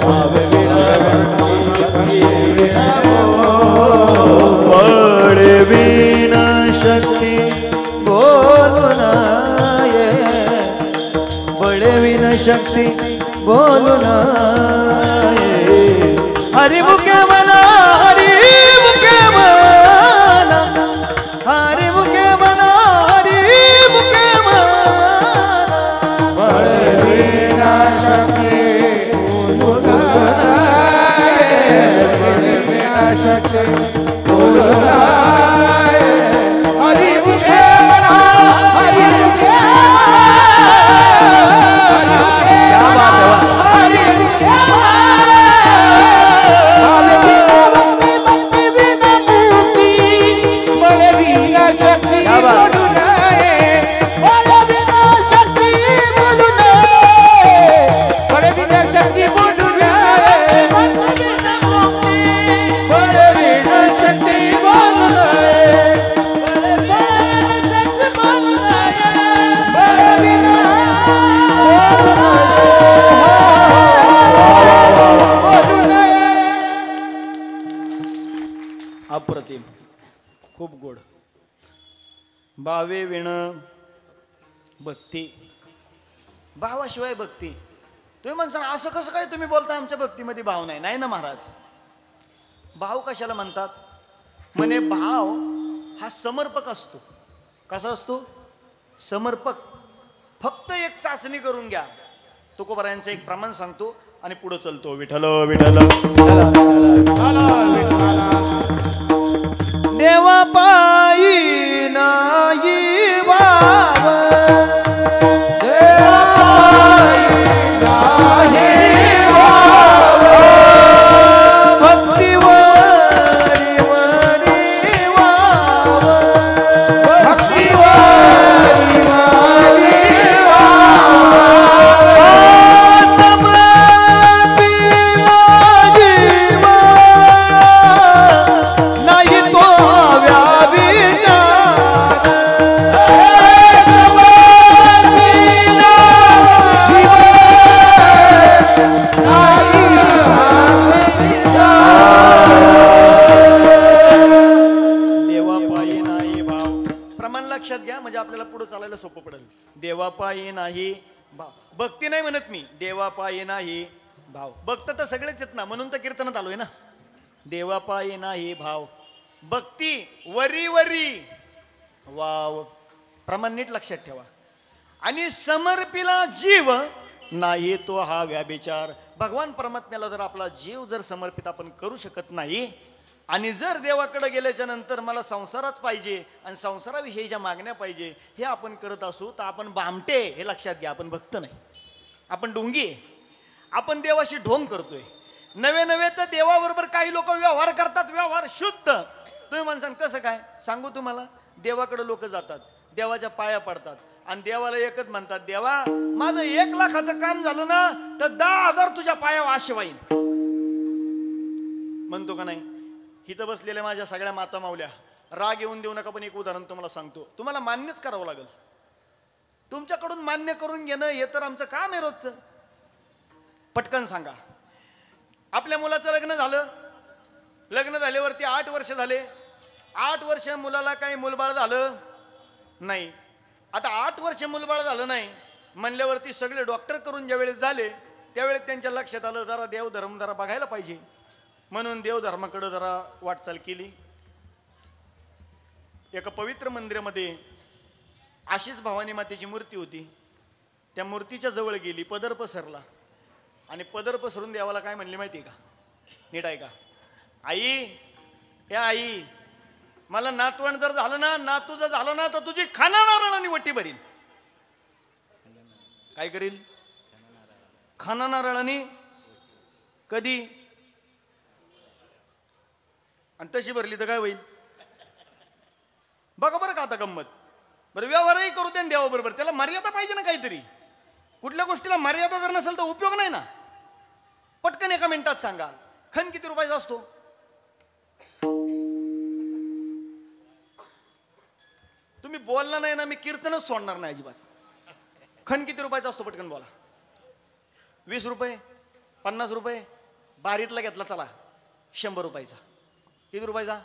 भावे विना भक्ती, भक्ती विना बळ विन शक्ती बोलू नाये. बळ विन शक्ती बोलू नाये. हरी मुखे म्हणा, हरी मुखे म्हणा, हरी मुखे म्हणा, हरी मुखे म्हणा. बळ विना शक्ती बोलू नाये. बळ विना शक्ती बोलू नाये. हरी मुखे म्हणा, हरी मुखे अप्रतिम, खूप गोड. भावे विण भक्ती, भावाशिवाय भक्ती. तुम्ही म्हणता असं कसं काय तुम्ही बोलता, आमच्या भक्तीमध्ये भाव नाही. नाही ना महाराज, भाव कशाला म्हणतात म्हणे? भाव हा समर्पक असतो. कसा असतो? समर्पक. फक्त एक चाचणी करून घ्या. तुकोबारायांचं एक प्रमाण सांगतो आणि पुढे चलतो. विठ्ठल विठ्ठल देवा पायी नाही भाव, भक्ती वरी वरी वाव, भक्ती वरी वरी वाव. समर्पिला जीवा नाही तो लक्षात घ्या, म्हणजे आपल्याला पुढे चालायला सोपं पडेल. देवापायी नाही भाव. भक्ती नाही म्हणत मी, देवापायी नाही भाव. भक्त तर सगळेच आहेत ना, म्हणून तर कीर्तनात आलोय ना. देवापायी नाही भाव, भक्ती वरी वरी वाव. प्रमाण नीट लक्षात ठेवा. आणि समर्पिला जीव नाही तो हा व्याभिचार. भगवान परमात्म्याला जर आपला जीव जर समर्पित आपण करू शकत नाही, आणि जर देवाकडे गेल्याच्या नंतर मला संसारच पाहिजे आणि संसाराविषयीच्या मागण्या पाहिजे हे आपण करत असू, तर आपण भामटे. हे लक्षात घ्या, आपण भक्त नाही, आपण ढोंगी आहे. आपण देवाशी ढोंग करतोय. नवे नवे तर देवाबरोबर काही लोक व्यवहार करतात, व्यवहार शुद्ध. तुम्ही म्हणसान कसं काय सांगू तुम्हाला? देवाकडे लोक जातात, देवाच्या पाया पडतात आणि देवाला एकच म्हणतात, देवा माझं 1 लाखाचं काम झालं ना तर 10,000 तुझ्या पायावर आशीर्वाद. म्हणतो का नाही? इथं बसलेल्या माझ्या सगळ्या माता मावल्या, राग येऊन देऊ नका, पण एक उदाहरण तुम्हाला सांगतो. तुम्हाला मान्यच करावं लागेल. तुमच्याकडून मान्य करून घेणं हे तर आमचं काम आहे रोजचं. पटकन सांगा, आपल्या मुलाचं लग्न झालं, लग्न झाल्यावरती 8 वर्ष झाले. 8 वर्ष मुलाला काही मुलबाळ झालं नाही. आता 8 वर्ष मुलबाळ झालं नाही म्हणल्यावरती सगळे डॉक्टर करून ज्यावेळेस झाले त्यावेळेस त्यांच्या लक्षात आलं, जरा देवधर्म जरा बघायला पाहिजे. म्हणून देवधर्माकडे जरा वाटचाल केली. एका पवित्र मंदिरामध्ये आशीष भवानी मातेची मूर्ती होती. त्या मूर्तीच्या जवळ गेली, पदर पसरला आणि पदर पसरून देवाला काय म्हणली माहिती आहे का? नीट आहे का? आई, हे आई, मला नातवंड जर झालं ना, नातू जर झालं ना, तर तुझी खाना नारळाने वट्टी भरील. काय करील? खाना नारळाने. कधी? आणि तशी भरली तर काय होईल? बघा बरं का आता गंमत. बरं व्यवहारही करू दे देवाबरोबर, त्याला मर्यादा पाहिजे ना काहीतरी. कुठल्या गोष्टीला मर्यादा जर नसेल तर उपयोग नाही ना. पटकन एका मिनिटात सांगा, खण किती रुपयाचा असतो? तुम्ही बोलला नाही ना, मी कीर्तनच सोडणार नाही अजिबात. खण किती रुपयाचा असतो? पटकन बोला. 20 रुपये, 50 रुपये, बारीतला घेतला चला 100 रुपयाचा. किती रुपयाचा?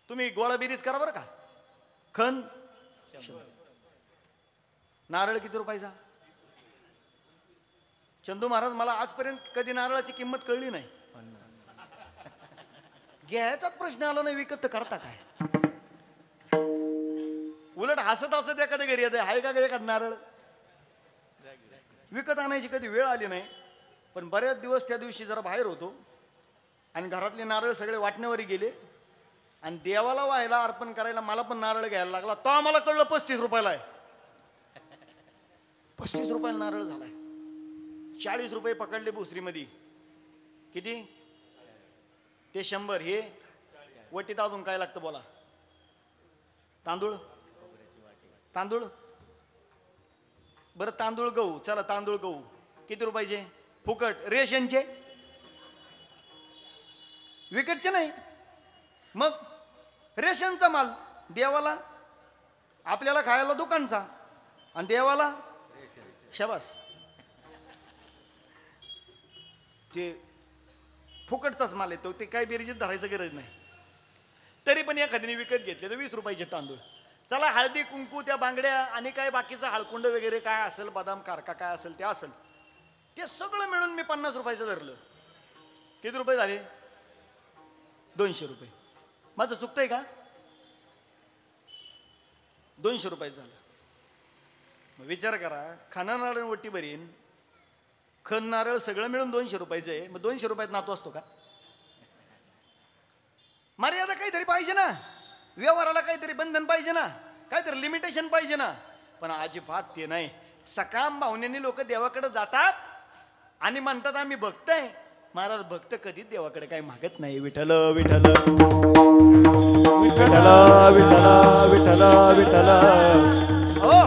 तुम्ही गोळा बेरीज करा बरं का. खण 100. नारळ किती रुपयाचा? चंदू महाराज, मला आजपर्यंत कधी नारळाची किंमत कळली नाही. घ्यायचाच प्रश्न आला नाही, विकत तर करता काय? उलट हसत हसत एखाद्या घरी येते, आहे का एखाद नारळ? विकत आणायची कधी वेळ आली नाही. पण बऱ्याच दिवस त्या दिवशी जरा बाहेर होतो आणि घरातले नारळ सगळे वाटण्यावरी गेले आणि देवाला व्हायला अर्पण करायला मला पण नारळ घ्यायला लागला. तो आम्हाला कळलं 35 रुपयाला आहे. 35 रुपयाला नारळ झालाय. 40 रुपये पकडले भुसरीमध्ये. किती? ते 100. हे वटीत अजून काय लागतं बोला? तांदूळ. तांदूळ बरं, तांदूळ गहू. चला तांदूळ गहू किती रुपयाचे? फुकट. रेशनचे, विकतचे नाही. मग रेशनचा माल देवाला, आपल्याला खायला दुकानचा, आणि देवाला शाबास ते फुकटचाच माल येतो. ते काय बेरीजीत धरायचं गरज नाही. तरी पण एखाद्याने विकत घेतले तर 20 रुपयाचे तांदूळ. चला हळदी कुंकू, त्या बांगड्या आणि काय बाकीचं हळकुंड वगैरे काय असेल, बदाम कारका काय असेल ते असेल, ते सगळं मिळून मी 50 रुपयाचं धरलं. किती रुपये झाले? 200 रुपये. माझं चुकतंय का? 200 रुपयाचं झालं. मग विचार करा, खाना नारळ वट्टी भरीन, खण नारळ सगळं मिळून 200 रुपयाचं आहे. मग 200 रुपयात नातू असतो का? मर्यादा काहीतरी पाहिजे ना. व्यवहाराला काहीतरी बंधन पाहिजे ना, काहीतरी लिमिटेशन पाहिजे ना. पण अजिबात ते नाही. सकाम भावनेने लोक देवाकडे जातात आणि म्हणतात आम्ही भक्त आहे. महाराज, भक्त कधीच देवाकडे काही मागत नाही. विठ्ठल विठ्ठल विठ्ठल विठ्ठल विठ्ठल विठ्ठल. हो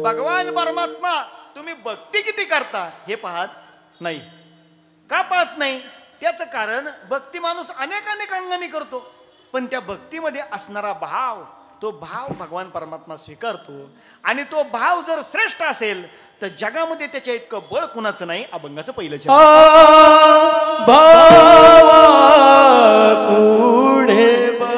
भगवान परमात्मा, तुम्ही भक्ती किती करता हे पाहत नाही. का पाहत नाही? त्याचं कारण, भक्ती माणूस अनेक अंगाने करतो, पण त्या भक्तीमध्ये असणारा भाव, तो भाव भगवान परमात्मा स्वीकारतो. आणि तो भाव जर श्रेष्ठ असेल तर जगामध्ये त्याच्या इतकं बळ कुणाचं नाही. अभंगाचं पहिलं पुढे बळ.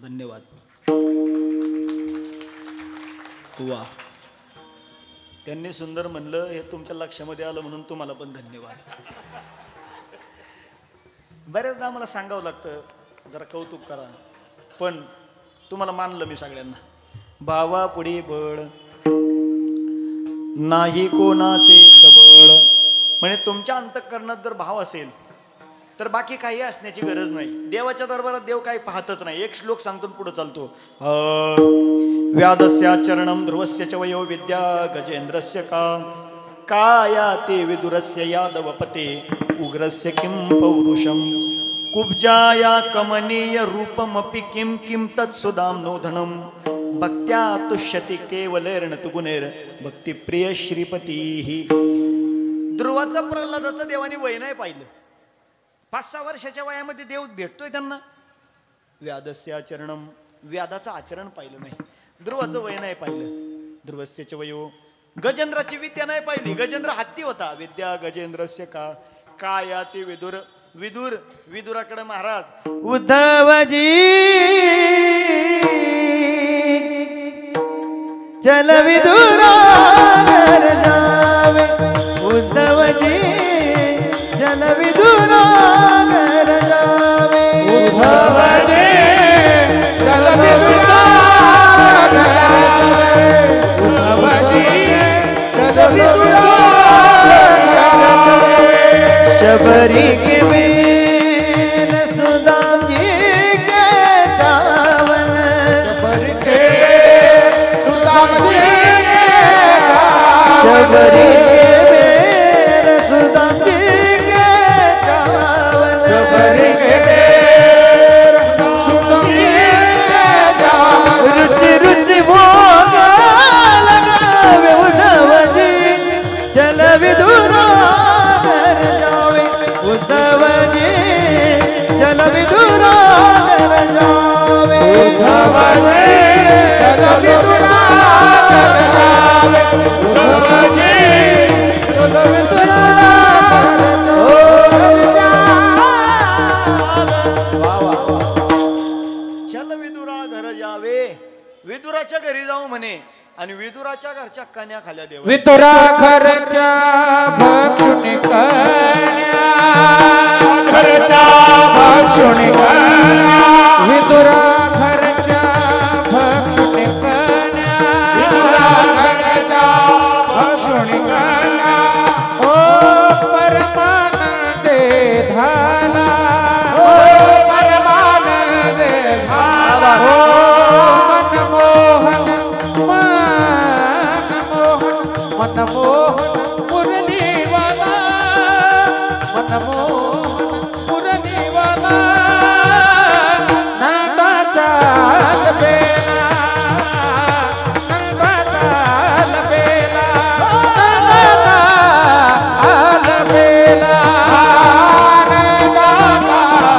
धन्यवाद. वा, त्यांनी सुंदर म्हणलं हे तुमच्या लक्षामध्ये आलं म्हणून तुम्हाला पण धन्यवाद. बऱ्याचदा आम्हाला सांगावं लागतं जरा कौतुक करा, पण तुम्हाला मानलं मी सगळ्यांना. भावा पुढे बळ नाही कोणाचे सबळ, म्हणजे तुमच्या अंतःकरणात जर भाव असेल तर बाकी काही असण्याची गरज नाही. देवाच्या दरबारात देव काही पाहतच नाही. एक श्लोक सांगतो पुढे चालतो. व्यादस्य चरणम ध्रुवस्य च वयो विद्या गजेंद्रस्य काया ते विदुरस्य यादवपते उग्रस्य किं पौरुषम कुब्जाया कमनीय रूपमपि किं किं तत्सुदाम नोधनम भक्त्या तुष्यति केवलेर्न तुगुनेर भक्तिप्रिय श्रीपती. ध्रुवाचा प्रल्हादाचं देवाने वय नाही पाहिलं. 5-6 वर्षाच्या वयामध्ये देव भेटतोय त्यांना. व्यादस्य आचरणम, व्यादाचं आचरण पाहिलं नाही. ध्रुवाचं वय नाही पाहिलं. ध्रुवस्य च वयो, गजेंद्राची विद्या नाही पाहिली. गजेंद्र हत्ती होता. विद्या गजेंद्रस्य काया ते विदुराकडे महाराज उद्धवजी चल विदुरा घर जावे. उद्धवजी चल विदुरा घर जावे. उद्धवजी चल विदुरा घर जावे. उद्धवजी चल विदुरा घर जावे. शबरी के वीर सुदाम जी के चावल. शबरी के सुदाम जी शबरी के वीर सुदाम जी के चावल. शबरी के सुदाम जी चावल. रुचि रुचि भोग लगावे. उद्धवजी चल विदुरा घर जावे. उद्धवजी चल विदुरा घर जावे. उद्धवजी चल विदुरा घर जावे. उद्धवजी चल विदुरा घर चल विदुरा घर जावे. विदुराच्या घरी जाऊ म्हणे आणि विदुराच्या घरच्या कन्या खाल्या देव. विदुरा घरच्या भक्षुणी कन्या. घरच्या भक्षुणी कन्या. विदुरा घरच्या भक्षुणी कन्या. विदुरा घरच्या भक्षुणी कन्या. ओ परमानंदे झाला. ओ परमानंदे झाला. ओ मनमोहन मनमोहन मुरलीवाला. मनमोहन मुरलीवाला. नंदाचा बेला. नंदाचा बेला. नंदाचा बेला. नंदाचा बेला.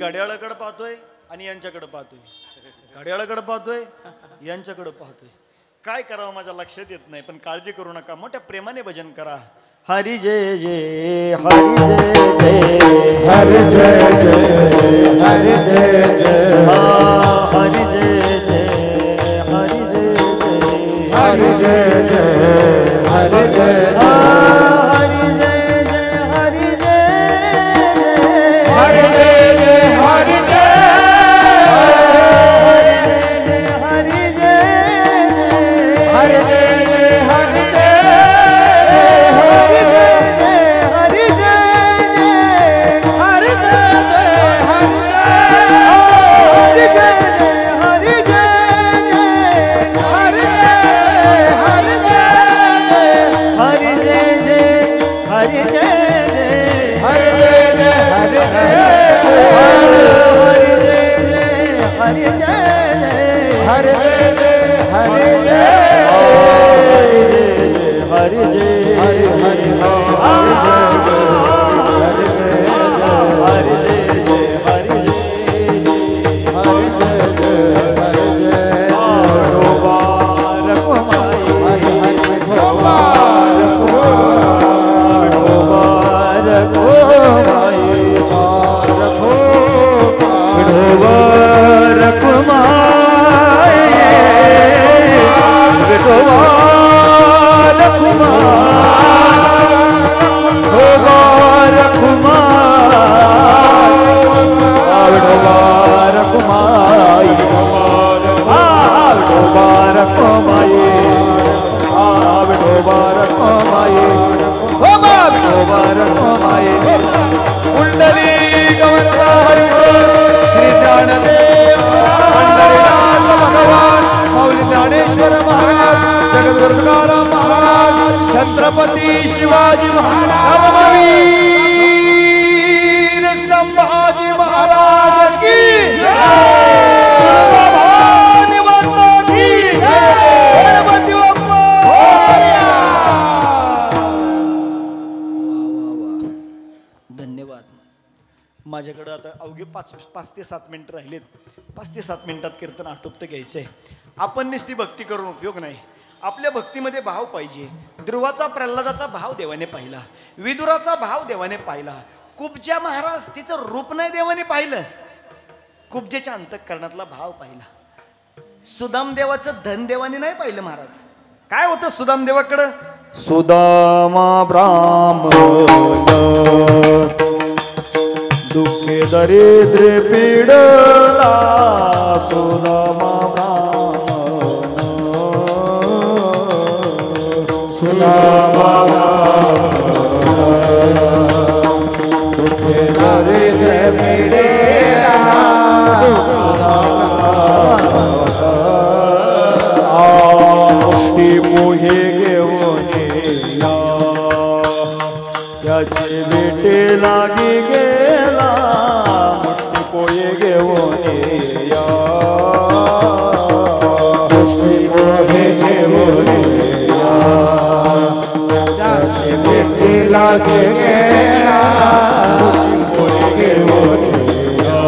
घड्याळाकडे पाहतोय आणि यांच्याकडे पाहतोय. घड्याळाकडे पाहतोय यांच्याकडे पाहतोय. काय करावं माझ्या लक्षात येत नाही. पण काळजी करू नका. मोठ्या प्रेमाने भजन करा. हरी जय जय हरी जय जय हरि जय जय हरि जय जय हरी जय जय हरी जय जय हरि जय जय हरि जय जय हरी जय जय हरी जय हरि जय जय हरि जय हरी जय हरि जय जय हरि जय हरी जय हरी जय हरि जय संभाजी महाराज, धर्मवीर संभाजी महाराज की भवानी माता की गणपती बाप्पा मोरया. धन्यवाद. माझ्याकडं आता अवघे 5 ते 7 मिनिटं राहिलेत. 5 ते 7 मिनिटात कीर्तन आटोपतं घ्यायचंय. आपण नुसती भक्ती करून उपयोग नाही. आपल्या भक्तीमध्ये भाव पाहिजे. ध्रुवाचा प्रल्हादाचा भाव देवाने पाहिला, विदुराचा भाव देवाने पाहिला, कुब्जा महाराज तिचं रूप नाही देवाने पाहिलं, कुब्जेच्या अंतःकरणातला भाव पाहिला. सुदाम देवाचं धन देवाने नाही पाहिलं महाराज. काय होतं सुदाम देवाकडं? सुदामा ब्राह्मण दुःखे दरिद्रे पीडला, सुदामा ब्राह्मण सुदामा दुःखे दरिद्रे पीडला, मुष्टी मोहे घेऊन या, त्याचे बेटे लागी गेला, मुष्टी पोहे घेऊन या, मुष्टी पोहे घेऊन या, त्याचे बेटे लागी गेला, मुष्टी पोहे घेऊन या.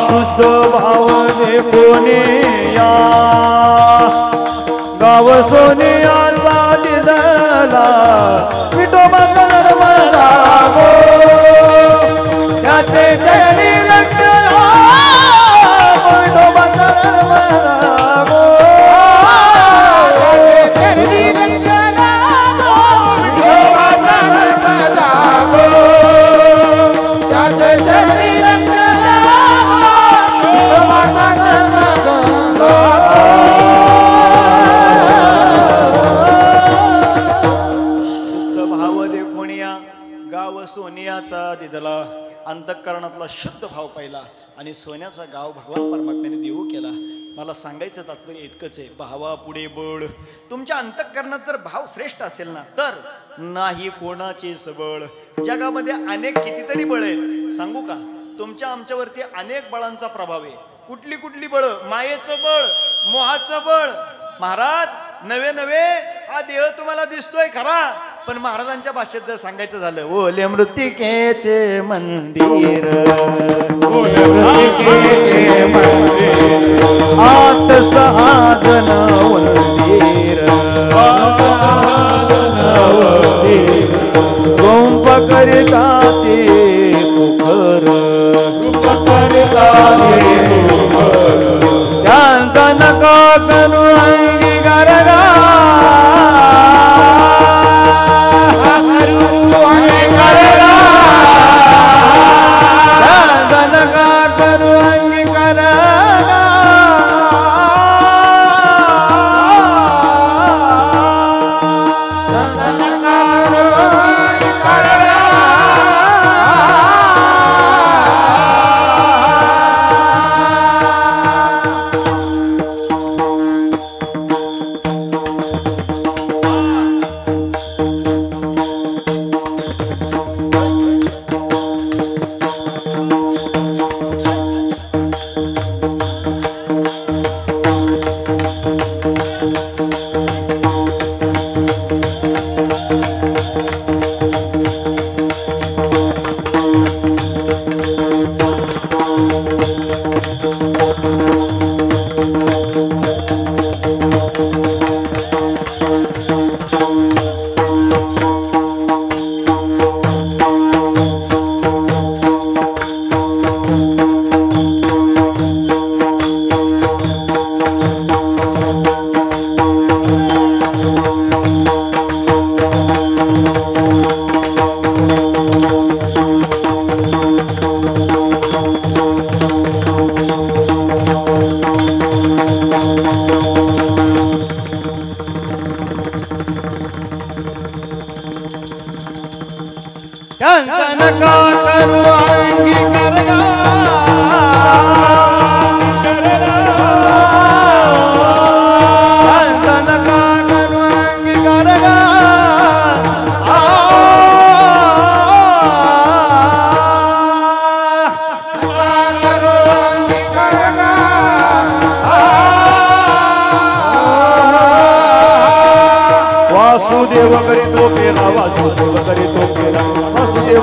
शुद्ध भावने कोणी या, गाव सोनियाचा दिदला, विठोबा नर्मदा गो, त्याचे चरणी लक्ष विठोबा नर्मदा गो, त्याचे चरणी लक्ष विठोबा नर्मदा गो, त्याचे चरणी लक्ष विठोबा नर्मदा गो. सोनियाचा दिदला, अंतःकरणातला शुद्ध भाव पाहिला आणि सोन्याचा गाव भगवान परमात्म्याने देऊ केला. मला सांगायचं तात्पर्य इतकंच आहे, भावा पुढे बळ. तुमच्या अंतःकरणात जर भाव श्रेष्ठ असेल ना तर नाही कोणाचे सबळ. जगामध्ये अनेक कितीतरी बळ आहेत. सांगू का तुमच्या आमच्यावरती अनेक बळांचा प्रभाव आहे. कुठली कुठली बळ? मायेचं बळ, मोहाचं बळ. महाराज नवे नवे हा देह तुम्हाला दिसतोय खरा, पण महाराजांच्या भाषेत जर सांगायचं झालं, ओले मृत्तिकेचे मंदिर, आत सहाजन मंदिर, गोंप करिता ते पुकर, त्यांचा नका करू अंगी गरगा,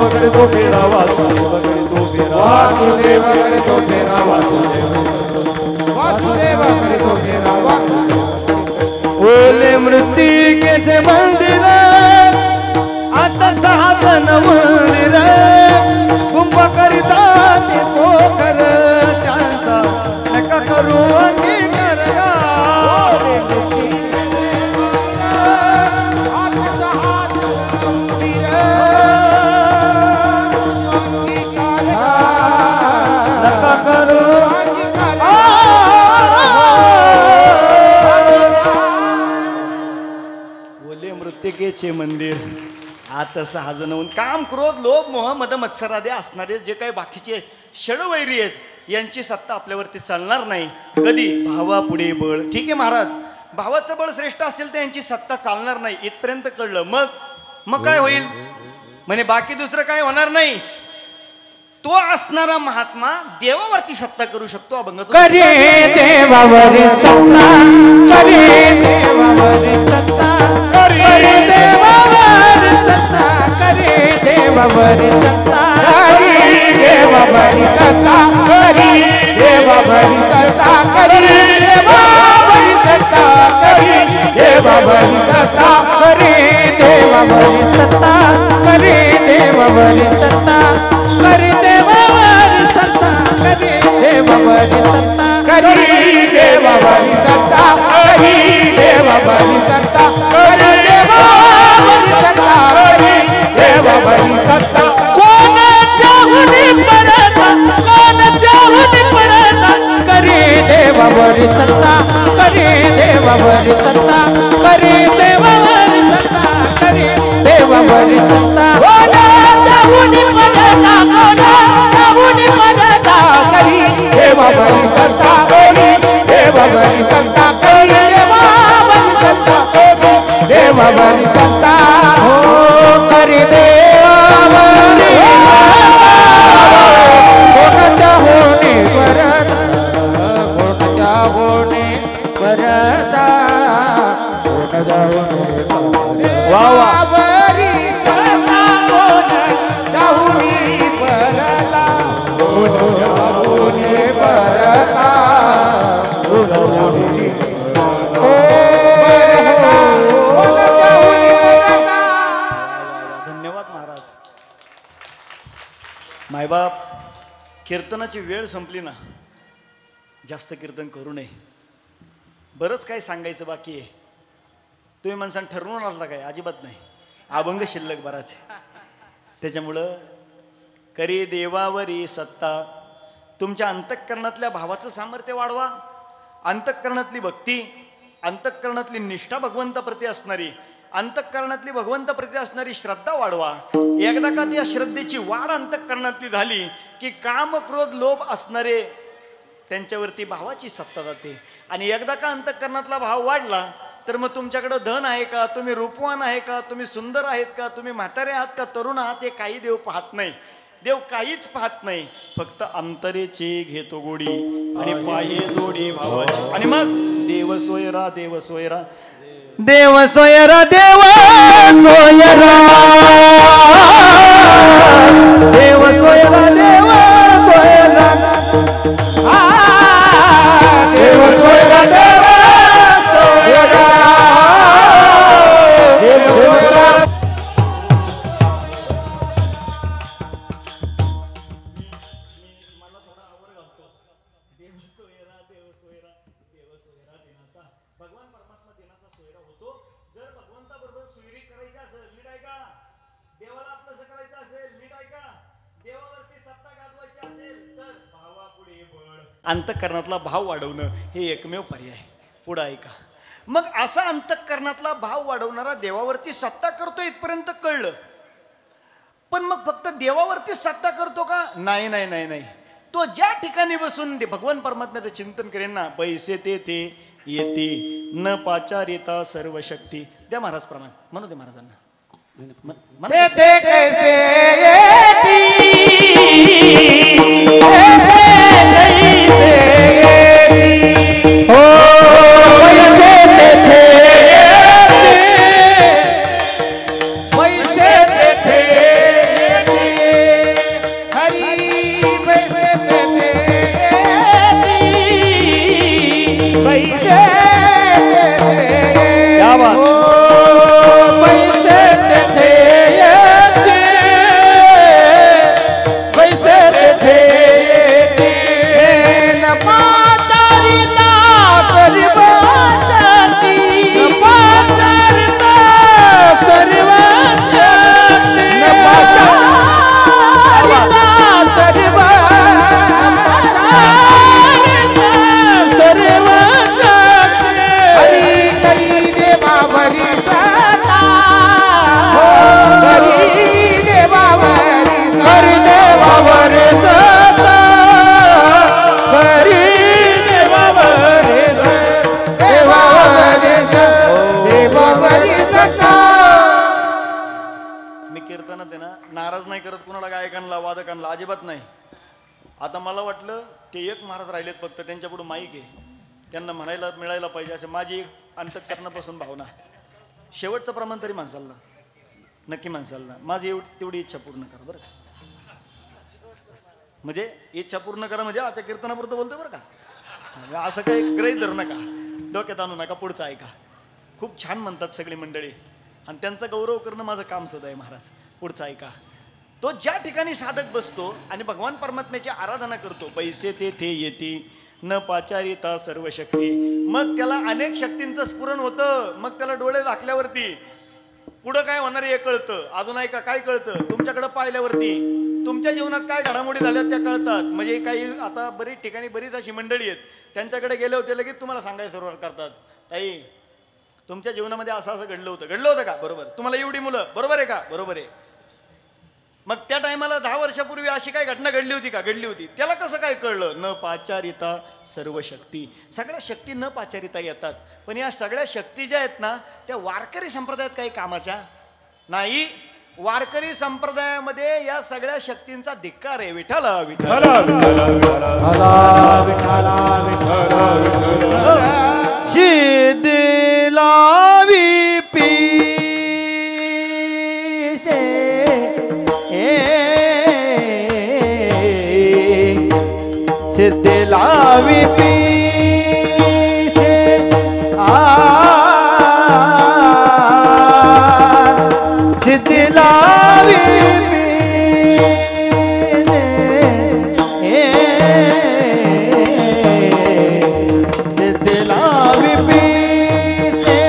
करतो फेरा वासुदेव करतो फेरा वासुदेव करतो फेरा वासुदेव वासुदेव करतो फेरा वासुदेव ओले मृत्तिकेचे मंदिर आता 6 जण मंदिर कुंभ करिता ते पोखर त्यांचा नका करू अंगीकार ओले मृत्तिकेचे आता 6 जण मंदिर नका करू ओले मृत्तिकेचे मंदिर आता 6 जण होऊन काम क्रोध लोभ मोह मद मत्सरादे असणारे जे काही बाकीचे षडवैरी आहेत यांची सत्ता आपल्यावरती चालणार नाही कधी भावापुढे बळ ठीक आहे महाराज भावाचं बळ श्रेष्ठ असेल तर यांची सत्ता चालणार नाही इथपर्यंत कळलं मग काय होईल म्हणे बाकी दुसरं काय होणार नाही तो असणारा महात्मा देवावरती सत्ता करू शकतो अभंग करे देवावरी सत्ता करे देवावरी सत्ता करे देवावरी सत्ता करे देवावरी सत्ता करे देवावरी सत्ता करे देवावरी सत्ता करे देवावरी सत्ता करे देवावरी सत्ता करे देवावरी सत्ता करे देवावरी सत्ता करे देवावरी सत्ता करे देवावरी सत्ता करे देवावरी सत्ता करे देवावरी सत्ता करे देवावरी सत्ता करे देवावरी सत्ता कोण त्याहुनी पडता करे देवावरी सत्ता करे देवावरी सत्ता करे देवावरी सत्ता करे देवावरी सत्ता कोण त्याहुनी पडता करी देवावरी सत्ता करी देवावरी सत्ता करी देवावरी सत्ता देवावरी सत्ता हो करी देवावरी कोणत्या होणे परत कोणत्या होणे परत कोणत्या होणे वा वा मायबाप कीर्तनाची वेळ संपली ना जास्त कीर्तन करू नये बरंच काही सांगायचं बाकी आहे तुम्ही माणसानं ठरवून असला काय अजिबात नाही अभंग शिल्लक बराच त्याच्यामुळं करी देवावरी सत्ता तुमच्या अंतःकरणातल्या भावाचं सामर्थ्य वाढवा अंतःकरणातली भक्ती अंतःकरणातली निष्ठा भगवंताप्रती असणारी अंतःकरणातली भगवंताप्रती असणारी श्रद्धा वाढवा एकदा का त्या श्रद्धेची वाढ अंतःकरणातली झाली की काम क्रोध लोभ असणारे त्यांच्यावरती भावाची सत्ता जाते आणि एकदा का अंतःकरणातला भाव वाढला तर मग तुमच्याकडं धन आहे का तुम्ही रूपवान आहे का तुम्ही सुंदर आहेत का तुम्ही म्हातारे आहात का तरुण आहात हे काही देव पाहत नाही देव काहीच पाहत नाही फक्त अंतरेची घेतो गोडी आणि पाये जोडी भावाची आणि मग देव सोयरा देव सोयरा देव सोयरा देव सोयरा देव सोयरा देव सोयरा देव सोयरा देव सोयरा देव सोयरा भगवान परमात्मा दिनाचा सोयरा होतो जर भगवंताबरोबर सोयरी करायची असेल लीड आहे का देवाला आपलं करायचं असेल लीड आहे का देवावरती सत्ता गाजवायची असेल तर भावापुढे बळ अंतःकरणातला भाव वाढवणं हे एकमेव पर्याय पुढं ऐका मग असा अंतःकरणातला भाव वाढवणारा देवावरती सत्ता करतो इथपर्यंत कळलं पण मग फक्त देवावरती सत्ता करतो का नाही नाही नाही नाही तो ज्या ठिकाणी बसून भगवान परमात्म्याचं चिंतन करेन ना पैसे ते येते न पाचारिता सर्व शक्ती द्या महाराज प्रमाण म्हणू दे महाराजांना ते कैसे येती हो पैसे तेथे पैसे तेथे कीर्तनाला गायकांना वादकांना अजिबात नाही. आता मला वाटलं ते एक महाराज राहिलेत फक्त, त्यांच्यापुढं माईक आहे, त्यांना म्हणायला मिळायला पाहिजे असं माझी एक अंतःकरणापासून भावना. शेवटचं प्रमाण तरी माणसाला नक्की माणसाला माझी तेवढी इच्छा पूर्ण करा बरं का. म्हणजे इच्छा पूर्ण करा म्हणजे आता कीर्तनापुरतं बोलतोय बरं का, असं काही ग्रहित धरू नका, डोक्यात आणू नका, पुढचं ऐका. खूप छान म्हणतात सगळी मंडळी आणि त्यांचा गौरव करणं माझं काम सुद्धा आहे महाराज. पुढचं ऐका. तो ज्या ठिकाणी साधक बसतो आणि भगवान परमात्म्याची आराधना करतो, पैसे ते येते न पाचारिता सर्व शक्ती, मग त्याला अनेक शक्तींचं स्फुरण होतं. मग त्याला डोळे दाखल्यावरती पुढं काय होणार हे कळतं. अजून ऐका काय कळतं, तुमच्याकडं पाहिल्यावरती तुमच्या जीवनात काय घडामोडी झाल्या त्या कळतात. म्हणजे काही आता बरीच ठिकाणी बरीच अशी मंडळी आहेत, त्यांच्याकडे गेले होते लगेच तुम्हाला सांगायला सुरुवात करतात, ताई तुमच्या जीवनामध्ये असं असं घडलं होतं का, बरोबर. तुम्हाला एवढी मुलं, बरोबर आहे का, बरोबर आहे. मग त्या टायमाला 10 वर्षापूर्वी अशी काय घटना घडली होती का, घडली होती. त्याला कसं काय कळलं. न पाचारिता सर्व शक्ती, सगळ्या शक्ती न पाचारिता येतात. पण या सगळ्या शक्ती ज्या आहेत ना त्या वारकरी संप्रदायात काही कामाच्या नाही. वारकरी संप्रदायामध्ये या सगळ्या शक्तींचा धिक्कार आहे. विठ्ठला विठ्ठला सिद्धी लावी पीसे सिद्धी लावी पीसे सिद्धी लावी सिद्धी लावी पीसे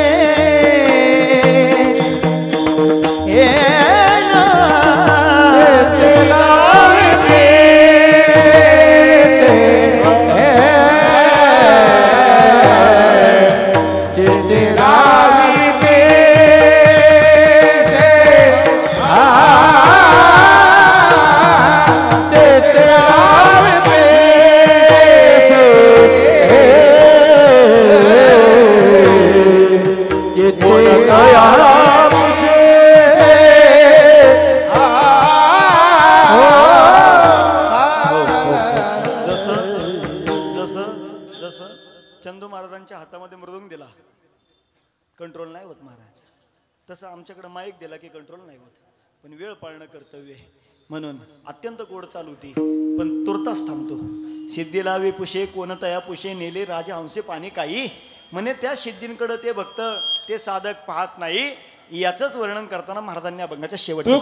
चंदू महाराजांच्या हातामध्ये मृदुंग दिला कंट्रोल नाही होत महाराज, तसं आमच्याकडे माईक दिला की कंट्रोल नाही होत. पण वेळ पाळणं कर्तव्य आहे म्हणून अत्यंत गोड चालू होती पण तुर्तास थांबतो. सिद्धी लावे पुशे कोणतया पुशे नेले राजा हंसे पाणी काही, म्हणे त्या सिद्धींकडे ते भक्त ते साधक पाहत नाही. याचंच वर्णन करताना महाराजांनी अभंगाच्या शेवटच्या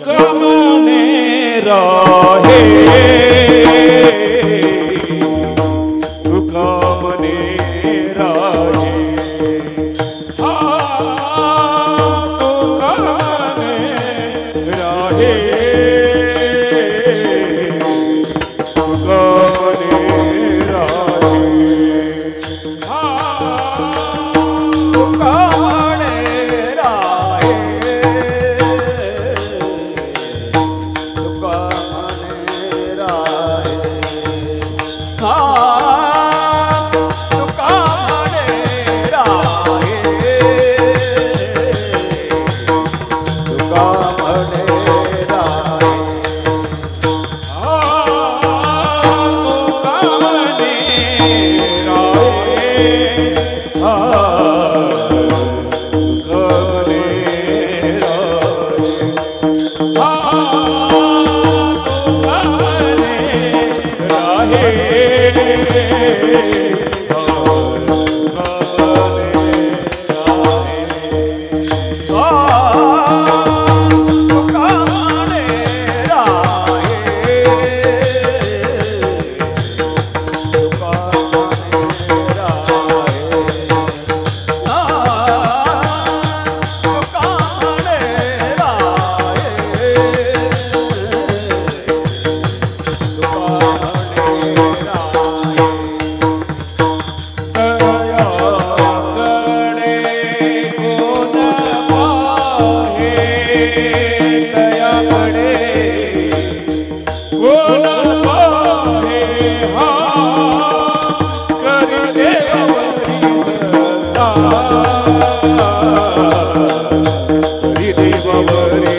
हरी देवा बरे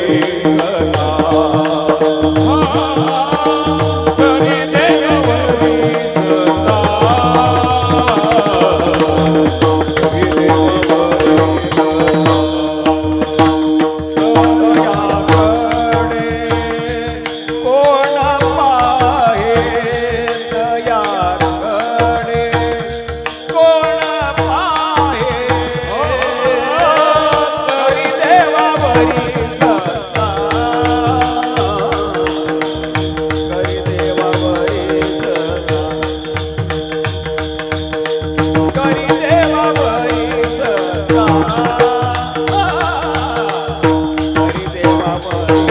सदा करी देवावरी सत्ता करी देवावरी कोण पाहे तयाकडे कोण पाहे करी देवावरी सत्ता करी देवावरी सत्ता करी देवावरी सत्ता करी देवावरी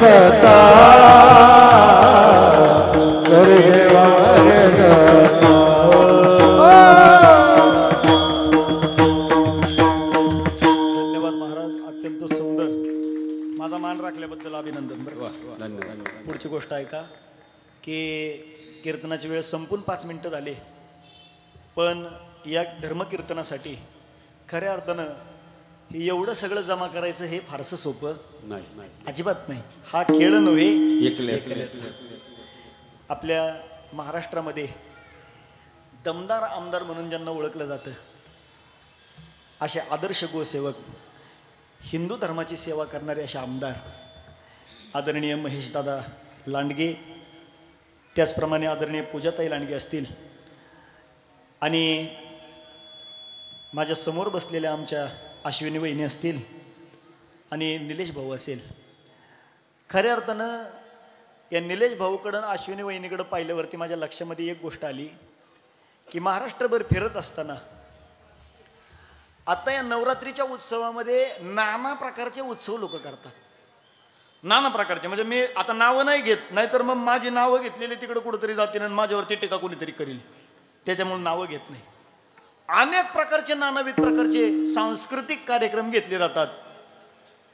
सत्ता धन्यवाद महाराज, अत्यंत सुंदर. माझा मान राखल्याबद्दल अभिनंदन. बरं, पुढची गोष्ट आहे का की कीर्तनाची वेळ संपून 5 मिनिटं झाली, पण या धर्मकीर्तनासाठी खऱ्या अर्थानं हे एवढं सगळं जमा करायचं हे फारसं सोपं नाही, अजिबात नाही. हा खेळ नव्हे. एकल्याचं. आपल्या महाराष्ट्रामध्ये दमदार आमदार म्हणून ज्यांना ओळखलं जातं असे आदर्श गोसेवक, हिंदू धर्माची सेवा करणारे असे आमदार आदरणीय महेशदादा लांडगे, त्याचप्रमाणे आदरणीय पूजाताई लांडगे असतील आणि माझ्या समोर बसलेल्या आमच्या अश्विनी वहिनी असतील आणि निलेश भाऊ असेल. खऱ्या अर्थानं या निलेश भाऊकडं अश्विनी वहिनीकडं पाहिल्यावरती माझ्या लक्षामध्ये एक गोष्ट आली की महाराष्ट्रभर फिरत असताना आता या नवरात्रीच्या उत्सवामध्ये नाना प्रकारचे उत्सव लोक करतात. नाना प्रकारचे म्हणजे मी आता नावं नाही घेत, नाहीतर मग माझी नावं घेतलेली तिकडे कुठंतरी जातील आणि माझ्यावरती टीका कोणीतरी करील, त्याच्यामुळे नावं घेत नाही. अनेक प्रकारचे नानाविध प्रकारचे सांस्कृतिक कार्यक्रम घेतले जातात.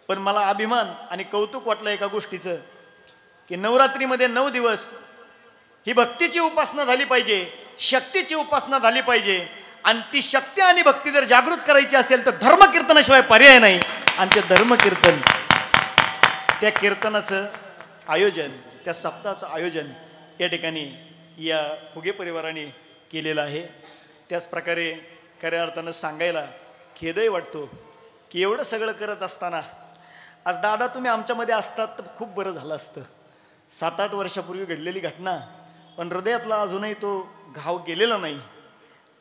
पण मला अभिमान आणि कौतुक वाटलं एका गोष्टीचं की नवरात्रीमध्ये 9 दिवस ही भक्तीची उपासना झाली पाहिजे, शक्तीची उपासना झाली पाहिजे. आणि ती शक्ती आणि भक्ती जर जागृत करायची असेल तर धर्मकीर्तनाशिवाय पर्याय नाही. आणि ते धर्मकीर्तन, त्या कीर्तनाचं आयोजन, त्या सप्ताहाचं आयोजन या ठिकाणी या फुगे परिवाराने केलेलं आहे. त्याच प्रकारे खऱ्या अर्थानं सांगायला खेदही वाटतो की एवढं सगळं करत असताना आज दादा तुम्ही आमच्यामध्ये असतात तर खूप बरं झालं असतं. 7-8 वर्षापूर्वी घडलेली घटना, पण हृदयातला अजूनही तो घाव गेलेला नाही.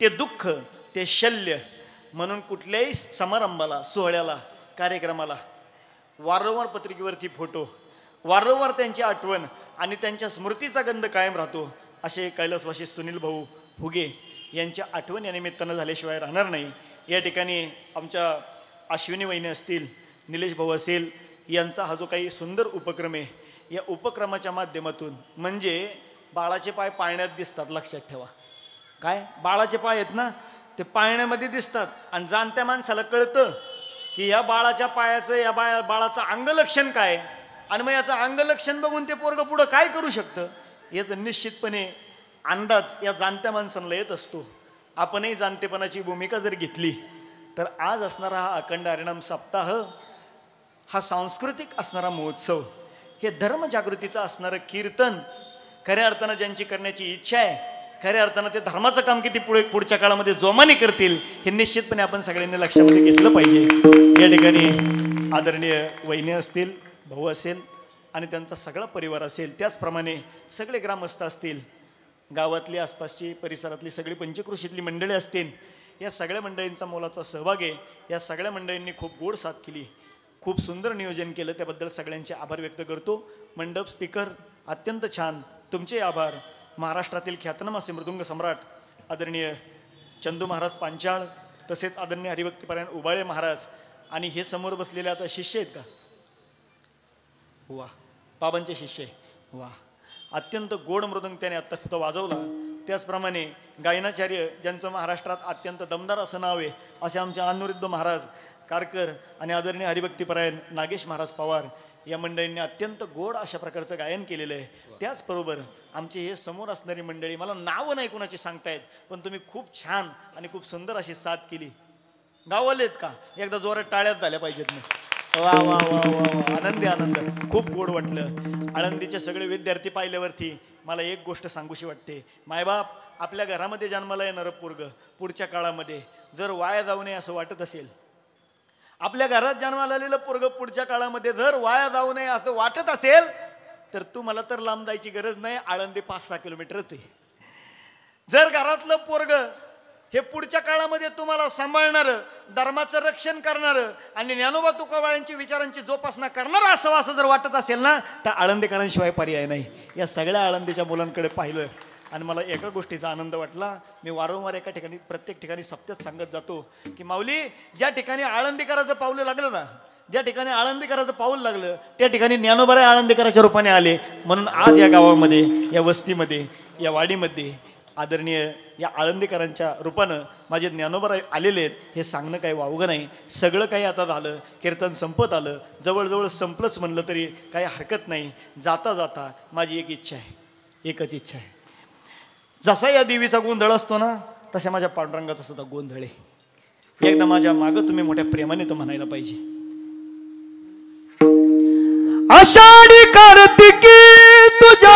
ते दुःख, ते शल्य म्हणून कुठल्याही समारंभाला, सोहळ्याला, कार्यक्रमाला वारंवार पत्रिकेवरती फोटो, वारंवार त्यांची आठवण आणि त्यांच्या स्मृतीचा गंध कायम राहतो. असे कैलासवासी सुनील भाऊ फुगे यांच्या आठवण या निमित्तानं झाल्याशिवाय राहणार नाही. या ठिकाणी आमच्या अश्विनी वहिनी असतील, निलेश भाऊ असेल, यांचा हा जो काही सुंदर उपक्रम आहे, या उपक्रमाच्या माध्यमातून म्हणजे बाळाचे पाय पाळण्यात दिसतात. लक्षात ठेवा, काय बाळाचे पाय आहेत ना, ते पाळण्यामध्ये दिसतात. आणि जाणत्या माणसाला कळतं की या बाळाच्या पायाचं, या बाळाचं अंगलक्षण काय, आणि मग याचं अंगलक्षण बघून ते पोरगं पुढं काय करू शकतं याचं निश्चितपणे अंदाज या जाणत्या माणसांना येत असतो. आपणही जाणतेपणाची भूमिका जर घेतली तर आज असणारा हा अखंड हरिनाम सप्ताह, हा सांस्कृतिक असणारा महोत्सव, हे धर्मजागृतीचं असणारं कीर्तन, खऱ्या अर्थानं ज्यांची करण्याची इच्छा आहे, खऱ्या अर्थानं ते धर्माचं काम किती पुढच्या काळामध्ये जोमाने करतील हे निश्चितपणे आपण सगळ्यांनी लक्षामध्ये घेतलं पाहिजे. या ठिकाणी आदरणीय वहिनी असतील, भाऊ असेल आणि त्यांचा सगळा परिवार असेल, त्याचप्रमाणे सगळे ग्रामस्थ असतील, गावातली आसपासची परिसरातली सगळी पंचक्रोशीतली मंडळी असतील, या सगळ्या मंडळींचा मोलाचा सहभाग आहे. या सगळ्या मंडळींनी खूप गोड साथ केली, खूप सुंदर नियोजन केलं, त्याबद्दल सगळ्यांचे आभार व्यक्त करतो. मंडप स्पीकर अत्यंत छान, तुमचे आभार. महाराष्ट्रातील ख्यातनाम असे मृदुंग सम्राट आदरणीय चंदू महाराज पांचाळ, तसेच आदरणीय हरिभक्तीपरायण उबाळे महाराज, आणि हे समोर बसलेले आता शिष्य आहेत का? वा, बाबांचे शिष्य, वा, अत्यंत गोड मृदंग त्याने आत्ता सुद्धा वाजवला. त्याचप्रमाणे गायनाचार्य ज्यांचं महाराष्ट्रात अत्यंत दमदार असं नाव आहे असे आमचे अनुरुद्ध महाराज कारकर आणि आदरणीय हरिभक्तीपरायण नागेश महाराज पवार, या मंडळींनी अत्यंत गोड अशा प्रकारचं गायन केलेलं आहे. त्याचबरोबर आमचे हे समोर असणारी मंडळी, मला नावं नाही कुणाची सांगतायत, पण तुम्ही खूप छान आणि खूप सुंदर अशी साथ केली. गाववाले आहेत का? एकदा जोरात टाळ्यात झाल्या पाहिजेत ना. वा वा वा वा वा, आनंदी आनंद, खूप गोड वाटलं. आळंदीचे सगळे विद्यार्थी पाहिल्यावरती मला एक गोष्ट सांगूशी वाटते. मायबाप आपल्या घरामध्ये जन्माला येणारं पोरगं पुढच्या काळामध्ये जर वाया जाऊ नये असं वाटत असेल, आपल्या घरात जन्माला आलेलं पोरगं पुढच्या काळामध्ये जर वाया जाऊ नये असं वाटत असेल तर तुम्हाला तर लांब जायची गरज नाही. आळंदी 5-6 किलोमीटरच आहे. जर घरातलं पोरगं हे पुढच्या काळामध्ये तुम्हाला सांभाळणारं, धर्माचं रक्षण करणारं आणि ज्ञानोबा तुकोबांची विचारांची जोपासना करणारं असावं असं जर वाटत असेल ना, तर आळंदीकरांशिवाय पर्याय नाही. या सगळ्या आळंदीच्या मुलांकडे पाहिलं आणि मला एका गोष्टीचा आनंद वाटला. मी वारंवार एका ठिकाणी, प्रत्येक ठिकाणी सप्त्यात सांगत जातो की माऊली, ज्या ठिकाणी आळंदीकराचं पाऊल लागलं ना, ज्या ठिकाणी आळंदीकराचं पाऊल लागलं त्या ठिकाणी ज्ञानोबा आळंदीकराच्या रूपाने आले. म्हणून आज या गावामध्ये, या वस्तीमध्ये, या वाडीमध्ये आदरणीय या आळंदीकरांच्या रूपानं माझे ज्ञानोबा आलेले आहेत हे सांगणं काही वावगं नाही. सगळं काही आता झालं, कीर्तन संपत आलं, जवळजवळ संपलंच म्हणलं तरी काही हरकत नाही. जाता जाता माझी एक इच्छा आहे, एकच इच्छा आहे. जसा या देवीचा गोंधळ असतो ना, तशा माझ्या पांडुरंगाचा सुद्धा गोंधळ आहे. एकदा माझ्या मागं तुम्ही मोठ्या प्रेमाने तो म्हणायला पाहिजे. आषाढी कार्तिकी तुझ्या